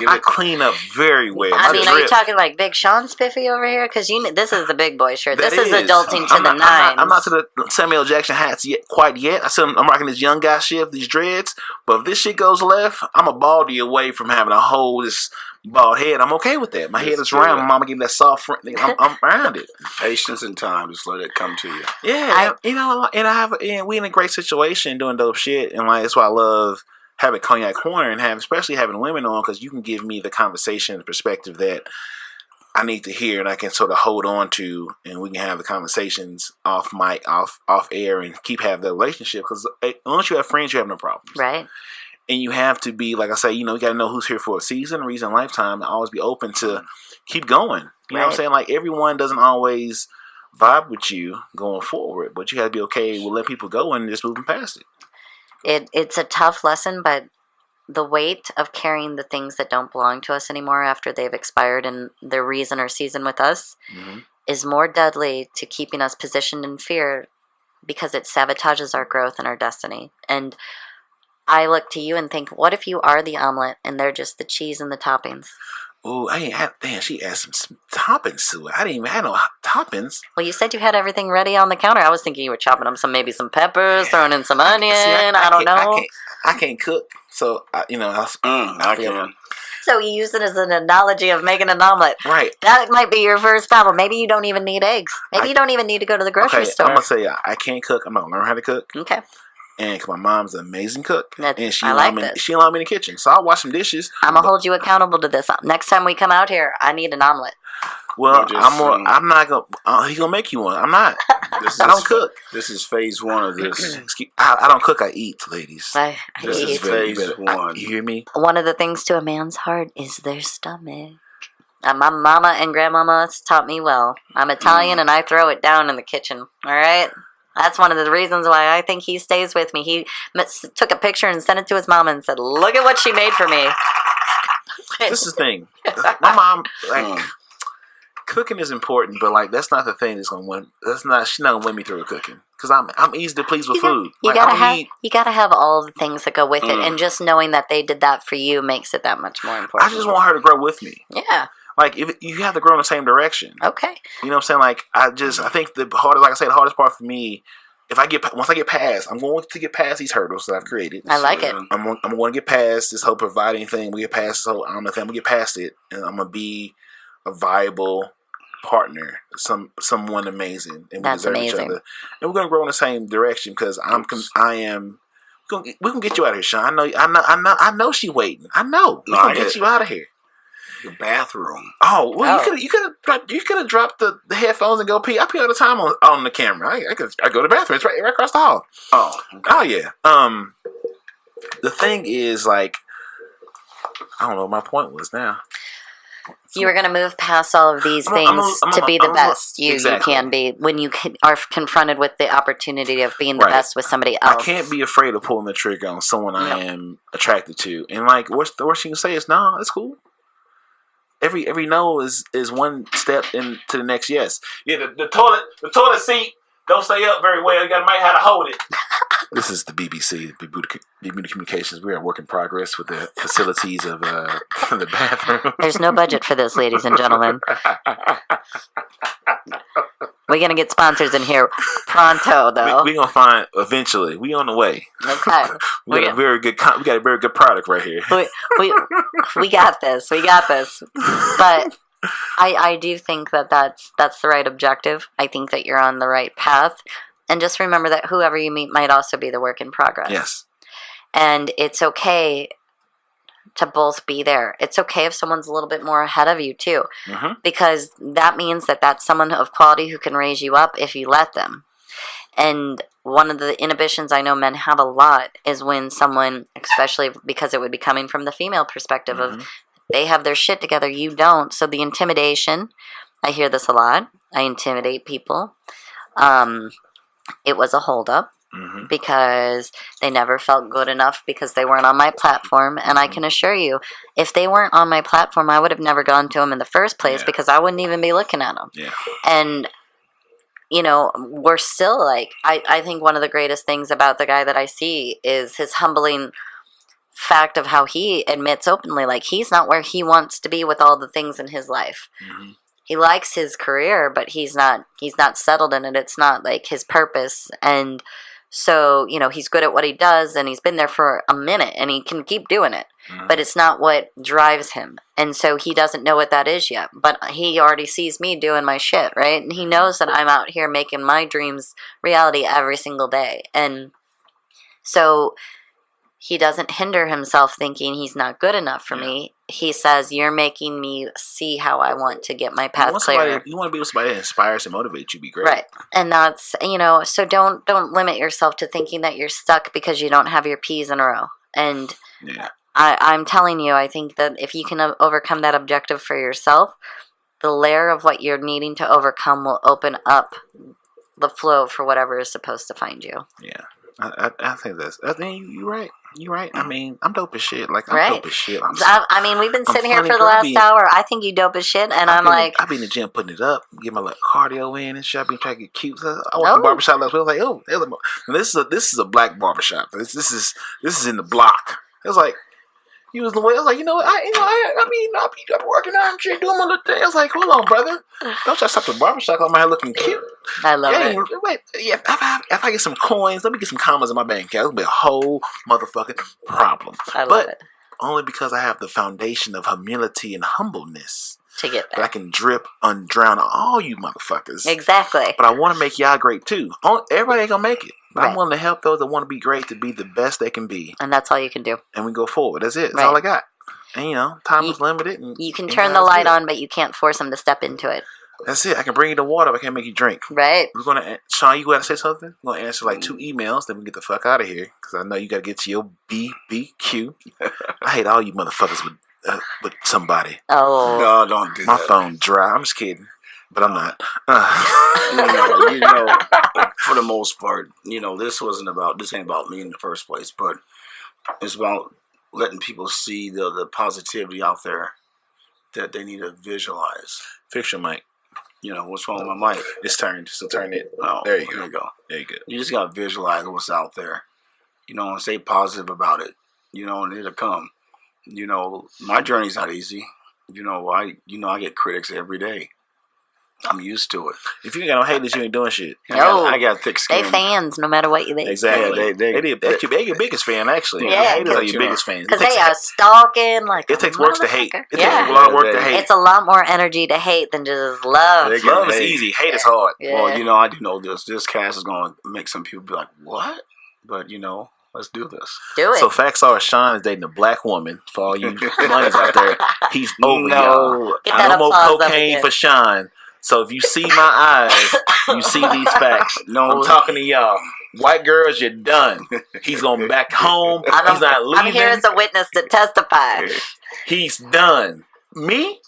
I clean up very well. I mean, are you talking like Big Sean spiffy over here? Because this is the big boy shirt. This is adulting to the nines. I'm not to the Samuel Jackson hats quite yet. I'm rocking this young guy shit, these dreads. But if this shit goes left, I'm a baldy away from having a whole this bald head. I'm okay with that. My head is round. My mama gave me that soft front. I'm around it. Patience and time, just let it come to you. Yeah, and we in a great situation doing dope shit, and like that's why I love having Cognac Corner and especially having women on, because you can give me the conversation and perspective that I need to hear, and I can sort of hold on to, and we can have the conversations off mic, off air, and keep having the relationship. Because once you have friends, you have no problems, right? And you have to be, like I say, you got to know who's here for a season, a reason, a lifetime, and always be open to keep going. You know what I'm saying? Like everyone doesn't always vibe with you going forward, but you got to be okay with letting people go and just moving past it. It's a tough lesson, but the weight of carrying the things that don't belong to us anymore after they've expired in their reason or season with us is more deadly to keeping us positioned in fear, because it sabotages our growth and our destiny. And I look to you and think, what if you are the omelet and they're just the cheese and the toppings? Oh, she added some toppings to it. I didn't even have no toppings. Well, you said you had everything ready on the counter. I was thinking you were chopping up maybe some peppers, throwing in some onion. I don't know. I can't cook, so I can. So you use it as an analogy of making an omelet. Right. That might be your first problem. Maybe you don't even need eggs. Maybe you don't even need to go to the grocery store. I'm going to say I can't cook. I'm going to learn how to cook. Okay. And cause my mom's an amazing cook, and she allowed me in the kitchen, so I'll wash some dishes. I'm gonna hold you accountable to this. Next time we come out here, I need an omelet. Well, I'm not gonna. He gonna make you one. I'm not. I don't cook. This is phase one of this. I don't cook. I eat, ladies. This is phase one. You hear me? One of the things to a man's heart is their stomach. My mama and grandmama taught me well. I'm Italian, and I throw it down in the kitchen. All right. That's one of the reasons why I think he stays with me. He took a picture and sent it to his mama and said, "Look at what she made for me." This is the thing. My mom, cooking is important, but that's not the thing that's gonna win. She's not gonna win me through cooking, because I'm easy to please with food. You gotta have all the things that go with it, and just knowing that they did that for you makes it that much more important. I just want her to grow with me. Yeah. If you have to grow in the same direction. Okay. You know what I'm saying? I think the hardest part for me, once I get past, I'm going to get past these hurdles that I've created. I like it. I'm going to get past this whole providing thing. We get past this whole thing. I'm going to get past it, and I'm going to be a viable partner, someone amazing, and we deserve each other. And we're going to grow in the same direction, because I am We can get you out of here, Sean. I know she waiting. I know. We can get you out of here. The bathroom. Oh well, you could have dropped the headphones and go pee. I pee all the time on the camera. I go to the bathroom. It's right across the hall. Oh, okay. Oh yeah. The thing is, like, I don't know what my point was now. You were going to move past all of these things to be the best you can be when you are confronted with the opportunity of being the best with somebody else. I can't be afraid of pulling the trigger on someone I am attracted to. And, like, the worst you can say is, no, it's cool. Every no is one step into the next yes. Yeah, the toilet seat don't stay up very well. You might have to hold it. This is the BBC, Bermuda Communications. We are a work in progress with the facilities of the bathroom. There's no budget for this, ladies and gentlemen. We're going to get sponsors in here pronto, though. We're going to find eventually. We on the way. Okay. We got a very good product right here. We got this. We got this. But I do think that's the right objective. I think that you're on the right path. And just remember that whoever you meet might also be the work in progress. Yes. And it's okay to both be there. It's okay if someone's a little bit more ahead of you, too. Mm-hmm. Because that means that that's someone of quality who can raise you up if you let them. And one of the inhibitions I know men have a lot is when someone, especially because it would be coming from the female perspective of they have their shit together, you don't. So the intimidation, I hear this a lot. I intimidate people. It was a holdup because they never felt good enough because they weren't on my platform. And I can assure you, if they weren't on my platform, I would have never gone to them in the first place because I wouldn't even be looking at them. Yeah. And, you know, we're still like, I think one of the greatest things about the guy that I see is his humbling fact of how he admits openly, like, he's not where he wants to be with all the things in his life. Mm-hmm. He likes his career, but he's not settled in it. It's not like his purpose. And so, you know, he's good at what he does and he's been there for a minute and he can keep doing it, but it's not what drives him. And so he doesn't know what that is yet, but he already sees me doing my shit, right? And he knows that I'm out here making my dreams reality every single day. And so he doesn't hinder himself thinking he's not good enough for me. He says, you're making me see how I want to get my path clear. You want to be with somebody that inspires and motivates you, be great. Right. And that's, you know, so don't limit yourself to thinking that you're stuck because you don't have your P's in a row. And I'm telling you, I think that if you can overcome that objective for yourself, the layer of what you're needing to overcome will open up the flow for whatever is supposed to find you. Yeah. I think you're right. You're right. I mean, I'm dope as shit. Like, I'm dope as shit. I mean, we've been sitting here for the last hour. I think you dope as shit, and I be in the gym putting it up, get my like cardio in and shit. I be trying to get cute. So I went to the barbershop last week. I was like, this is a black barbershop. This is in the block. It was like, he was the way. I was like, you know what? I'll be working out and shit, doing my little thing. I was like, hold on, brother. Don't try to stop the barbershop. I'm out here looking cute. I love it. Wait, if I get some coins, let me get some commas in my bank account. It'll be a whole motherfucking problem. I love it. Only because I have the foundation of humility and humbleness to get there. That I can drip and drown all you motherfuckers. Exactly. But I want to make y'all great too. Everybody ain't gonna make it. Right. I'm willing to help those that want to be great to be the best they can be. And that's all you can do. And we go forward. That's it. That's all I got. And, you know, time is limited. And you can turn the light on, but you can't force them to step into it. That's it. I can bring you the water, but I can't make you drink. Right. We're going to, Sean, you got to say something? We're going to answer like 2 emails, then we get the fuck out of here. Because I know you got to get to your BBQ. I hate all you motherfuckers with somebody. Oh. No, don't do that. My phone dry. I'm just kidding. But I'm not. you know, for the most part, you know, this ain't about me in the first place, but it's about letting people see the positivity out there that they need to visualize. Fix your mic. You know, what's wrong with my mic? It's turned, so turn it. Oh, there you go. There you go. There you go. You just got to visualize what's out there, you know, and stay positive about it, you know, and it'll come. You know, my journey's not easy. You know, I get critics every day. I'm used to it. If you got no haters, you ain't doing shit. I got thick skin. They fans, no matter what you think. Exactly. They're your biggest fan, actually. Yeah, haters are your biggest fans. Because they are stalking. Like, it takes work to hate. It takes a lot of work to hate. It's a lot more energy to hate than just love. Love is easy. Hate is hard. Yeah. Well, you know, I do know this. This cast is going to make some people be like, what? But, you know, Let's do this. Do it. So facts are, Sean is dating a black woman. For all you money's out there, he's over y'all. Get that No more applause up cocaine again. for Sean. So if you see my eyes, you see these facts. No. I'm talking to y'all. White girls, you're done. He's going back home. He's not leaving. I'm here as a witness to testify. He's done. Me?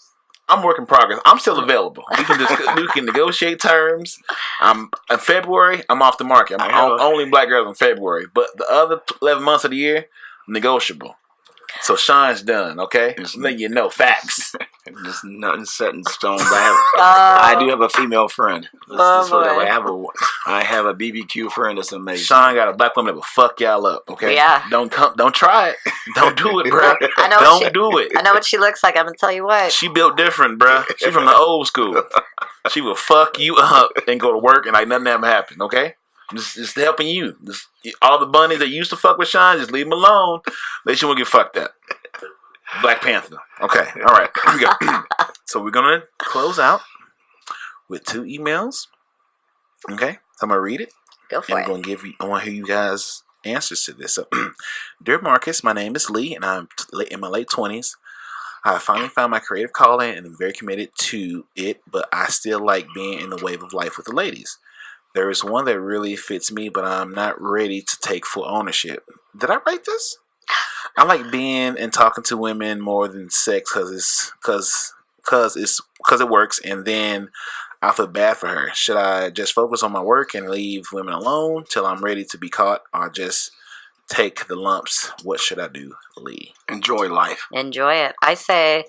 I'm work in progress. I'm still available. We can negotiate terms. In February, I'm off the market. I'm only black girls in February, but the other 11 months of the year, negotiable. So Sean's done. Okay, just letting you know facts. Just nothing set in stone. But I do have a female friend. I have a BBQ friend that's amazing. Sean got a black woman that will fuck y'all up. Okay, Yeah. Don't try it. Don't do it, bro. Don't do it. I know what she looks like. I'm gonna tell you what. She built different, bro. She from the old school. She will fuck you up and go to work and like nothing ever happened. Okay, just helping you. All the bunnies that used to fuck with Sean, just leave them alone. They shouldn't get fucked up. Black Panther. Okay, all right. Here we go. So we're gonna close out with 2 emails. Okay, so I'm gonna read it. Go for it. I want to hear you guys' answers to this. So, dear Marcus, my name is Lee, and I'm in my late 20s. I finally found my creative calling, and I'm very committed to it. But I still like being in the wave of life with the ladies. There is one that really fits me, but I'm not ready to take full ownership. Did I write this? I like being and talking to women more than sex because it works, and then I feel bad for her. Should I just focus on my work and leave women alone till I'm ready to be caught, or just take the lumps? What should I do, Lee? Enjoy life. Enjoy it. I say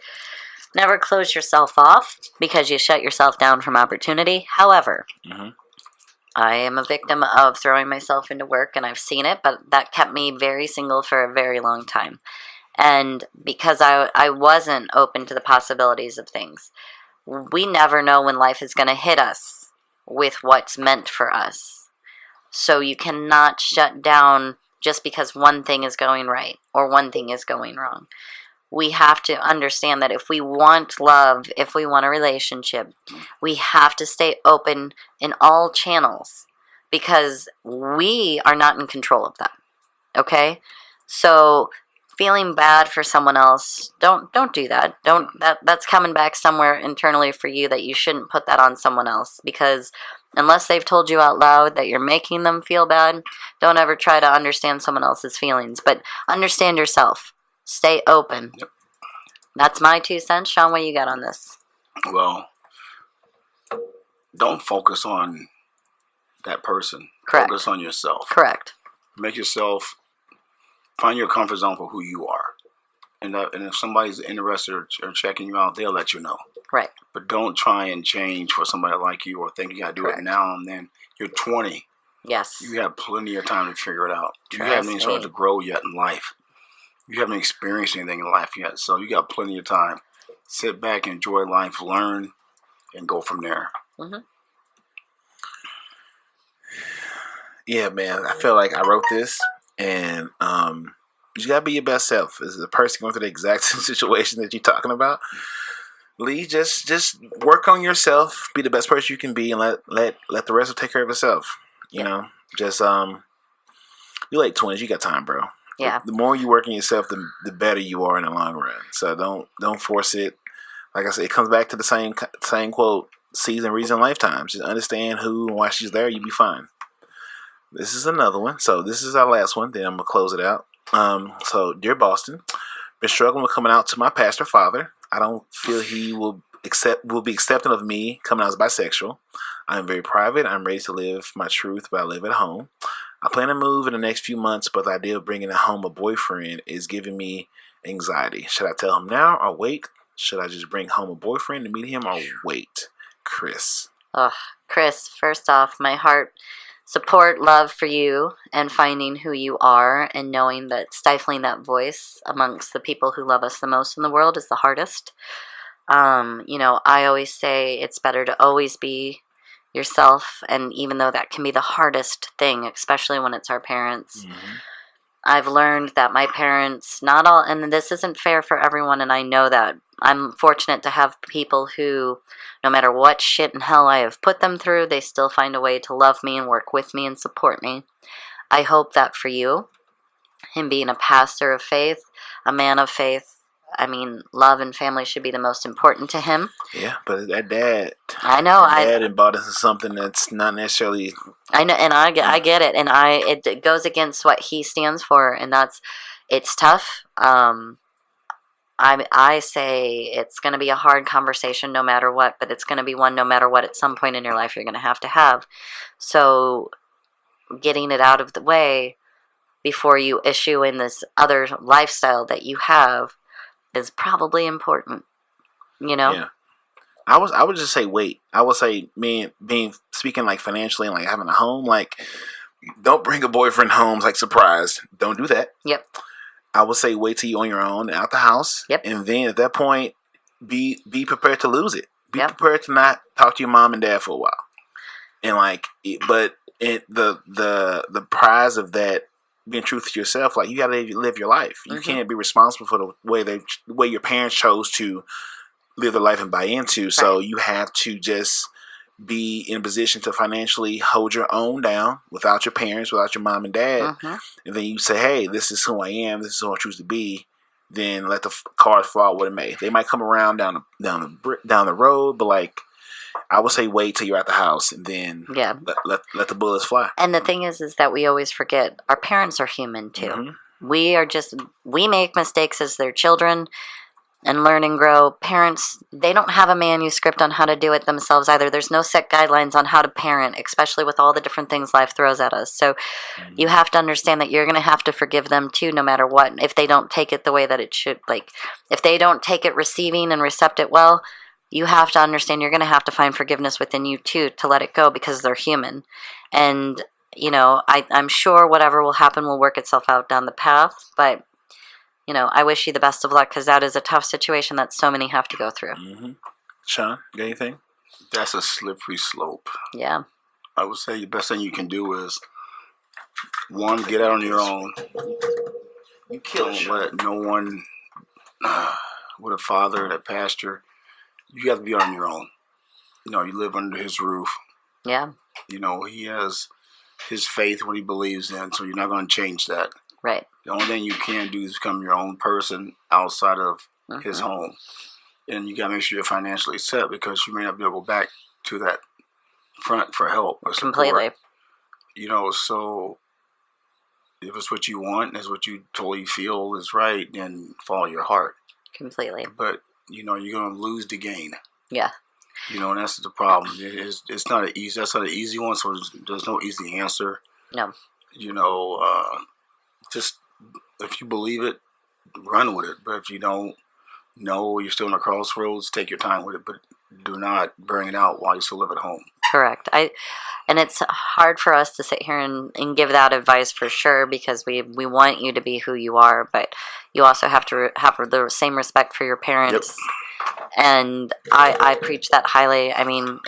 never close yourself off because you shut yourself down from opportunity. However, I am a victim of throwing myself into work, and I've seen it, but that kept me very single for a very long time. And because I wasn't open to the possibilities of things, we never know when life is going to hit us with what's meant for us. So you cannot shut down just because one thing is going right or one thing is going wrong. We have to understand that if we want love, if we want a relationship, we have to stay open in all channels because we are not in control of that. Okay? So feeling bad for someone else, don't do that. That's coming back somewhere internally for you that you shouldn't put that on someone else, because unless they've told you out loud that you're making them feel bad, don't ever try to understand someone else's feelings, but understand yourself. Stay open. Yep. That's my 2 cents. Sean, what you got on this? Well, don't focus on that person. Correct. Focus on yourself. Correct. Make yourself find your comfort zone for who you are. And if somebody's interested or checking you out, they'll let you know. Right. But don't try and change for somebody like you or think you got to do Correct. it now and then. You're 20. Yes. You have plenty of time to figure it out. You Trust haven't even started me. to grow yet in life. You haven't experienced anything in life yet. So you got plenty of time. Sit back, enjoy life, learn, and go from there. Mm-hmm. Yeah, man. I feel like I wrote this, and you gotta be your best self. As a person going through the exact situation that you're talking about, Lee, just work on yourself. Be the best person you can be, and let the rest take care of itself. You know, just you're late 20s. You got time, bro. Yeah. The more you work on yourself, the better you are in the long run. So don't force it. Like I said, it comes back to the same quote: season, reason, lifetimes. Just understand who and why she's there. You'll be fine. This is another one. So this is our last one. Then I'm gonna close it out. So dear Boston, been struggling with coming out to my pastor father. I don't feel he will be accepting of me coming out as bisexual. I'm very private. I'm ready to live my truth, but I live at home. I plan to move in the next few months, but the idea of bringing home a boyfriend is giving me anxiety. Should I tell him now or wait? Should I just bring home a boyfriend to meet him or wait? Chris. Chris, first off, my heart support, love for you and finding who you are and knowing that stifling that voice amongst the people who love us the most in the world is the hardest. I always say it's better to always be yourself, and even though that can be the hardest thing, especially when it's our parents, I've learned that my parents, not all, and this isn't fair for everyone, and I know that. I'm fortunate to have people who, no matter what shit and hell I have put them through, they still find a way to love me and work with me and support me. I hope that for you, him being a pastor of faith, a man of faith. I mean, love and family should be the most important to him. Yeah, but that dad, I know, dad embodied into something that's not necessarily. I know, and I get it, and it goes against what he stands for, and it's tough. I say it's going to be a hard conversation no matter what, but it's going to be one no matter what at some point in your life you're going to have. So getting it out of the way before you issue in this other lifestyle that you have is probably important, you know? Yeah. I would just say wait. I would say being speaking like financially and like having a home, like don't bring a boyfriend home like surprise. Don't do that. Yep. I would say wait till you're on your own out the house. Yep. And then at that point, be prepared to lose it. Be Yep. prepared to not talk to your mom and dad for a while. And like, the prize of that being true to yourself, like you gotta live your life. You can't be responsible for the way your parents chose to live their life and buy into. Right. So you have to just be in a position to financially hold your own down without your parents, without your mom and dad. And then you say, hey, this is who I am. This is who I choose to be. Then let the cards fall what it may. They might come around down the road, but like I would say wait till you're at the house and then let the bullets fly. And the thing is that we always forget our parents are human too. We make mistakes as their children and learn and grow. Parents, they don't have a manuscript on how to do it themselves either. There's no set guidelines on how to parent, especially with all the different things life throws at us. So you have to understand that you're going to have to forgive them too, no matter what. If they don't take it the way that it should, like if they don't take it receiving and recept it well, you have to understand you're going to have to find forgiveness within you too to let it go because they're human. And, you know, I'm sure whatever will happen will work itself out down the path, but you know, I wish you the best of luck because that is a tough situation that so many have to go through. Sean, got anything? That's a slippery slope. Yeah. I would say the best thing you can do is, one, get out on your own. You don't let no one, with a father and a pastor, you have to be on your own. You know, you live under his roof. Yeah. You know, he has his faith, what he believes in, so you're not going to change that. Right. The only thing you can do is become your own person outside of his home. And you got to make sure you're financially set because you may not be able to go back to that front for help or support. Completely. You know, so if it's what you want, it's what you totally feel is right, then follow your heart. Completely. But, you know, you're going to lose the gain. Yeah. You know, and that's the problem. It's not that's not an easy one, so there's no easy answer. No. You know, just if you believe it, run with it. But if you don't know, you're still in a crossroads, take your time with it. But do not bring it out while you still live at home. Correct. And it's hard for us to sit here and give that advice for sure because we want you to be who you are, but you also have to have the same respect for your parents. Yep. And I preach that highly. I mean,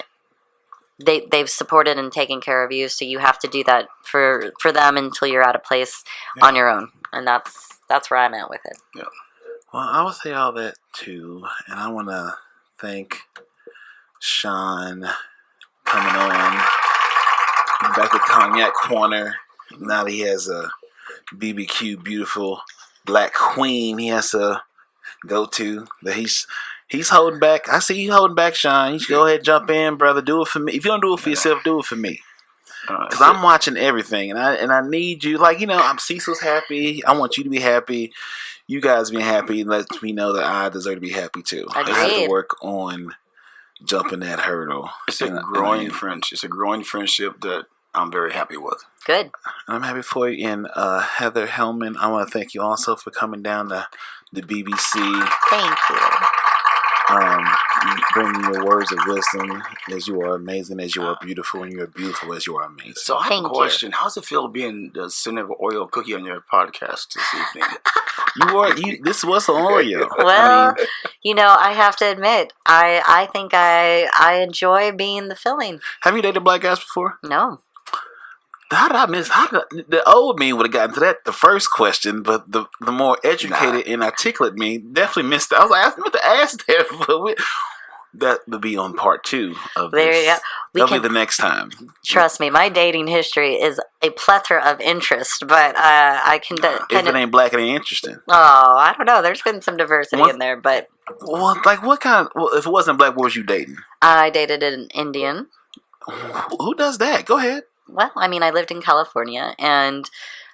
they've supported and taken care of you, so you have to do that for them until you're at a place on your own. And that's where I'm at with it. Yeah. Well, I would say all that too, and I want to thank Sean coming on back to Cognac Corner. Now that he has a BBQ beautiful black queen he has to go to that he's holding back. I see you holding back, Sean. You should go ahead and jump in, brother. Do it for me. If you don't do it for yourself, do it for me. Because I'm watching everything, and I need you. Like, you know, Cecil's happy. I want you to be happy. You guys being happy lets me know that I deserve to be happy too. Agreed. I have to work on jumping that hurdle. It's a growing friendship. It's a growing friendship that I'm very happy with. Good. I'm happy for you. And Heather Hellmann, I want to thank you also for coming down to the BBC. Thank you. Bringing your words of wisdom, as you are amazing, as you are beautiful, and you are beautiful as you are amazing. So I have a question. How's it feel being the center of Oreo cookie on your podcast this evening? This was an Oreo. Well, you know, I have to admit, I think I enjoy being the filling. Have you dated black guys before? No. How did I miss? The old me would have gotten to that the first question, but the more educated and articulate me definitely missed it. I was like, I meant to ask that, but that would be on part 2 of There this. you go. That'll be the next time. Trust me, my dating history is a plethora of interest, but I can if it ain't black, it ain't interesting. Oh, I don't know. There's been some diversity in there, but well, like what kind? Well, if it wasn't black, what was you dating? I dated an Indian. Who does that? Go ahead. Well, I mean, I lived in California, and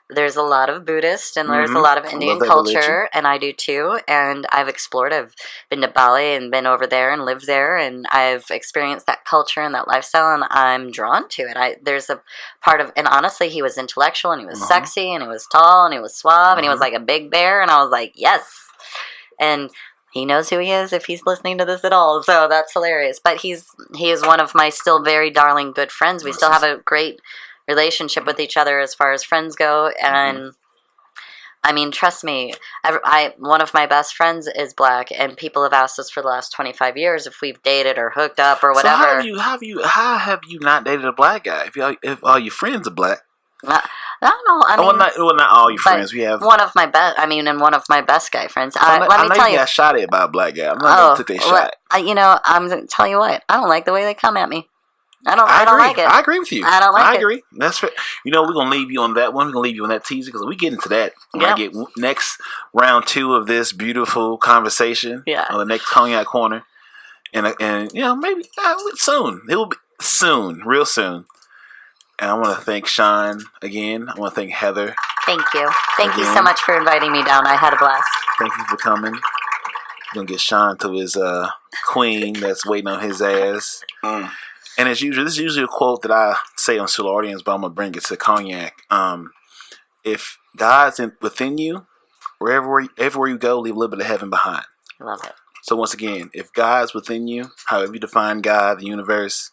there's a lot of Buddhist and there's a lot of Indian culture, religion. And I do too. And I've explored. I've been to Bali and been over there and lived there, and I've experienced that culture and that lifestyle, and I'm drawn to it. There's a part of, and honestly, he was intellectual and he was sexy and he was tall and he was suave and he was like a big bear, and I was like, yes. And he knows who he is if he's listening to this at all, so that's hilarious. But he is one of my still very darling good friends. We still have a great relationship with each other as far as friends go, and I mean, trust me, one of my best friends is black, and people have asked us for the last 25 years if we've dated or hooked up or whatever. So how have you not dated a black guy if all your friends are black? I don't know. I mean, not all your friends. We have one of my best. I mean, and one of my best guy friends. Let me tell you, got shot at by a black guy. I'm not gonna take that shot. I'm gonna tell you what. I don't like the way they come at me. I don't like it. I agree with you. I don't like it. I agree. That's fair. We're going to leave you on that one. We're going to leave you on that teaser because we get into that when I get next round 2 of this beautiful conversation on the next Cognac Corner. And maybe soon. It will be soon, real soon. And I want to thank Sean again. I want to thank Heather. Thank you. Thank you so much for inviting me down. I had a blast. Thank you for coming. We're going to get Sean to his queen that's waiting on his ass. And as usual, this is usually a quote that I say on Solar Audience, but I'm going to bring it to Cognac. If God's within you, everywhere you go, leave a little bit of heaven behind. Love it. So once again, if God's within you, however you define God, the universe,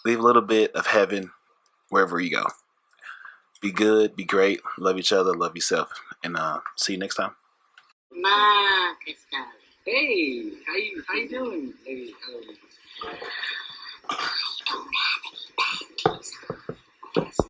leave a little bit of heaven wherever you go. Be good, be great, love each other, love yourself, and see you next time. Hey, how you doing? Hey,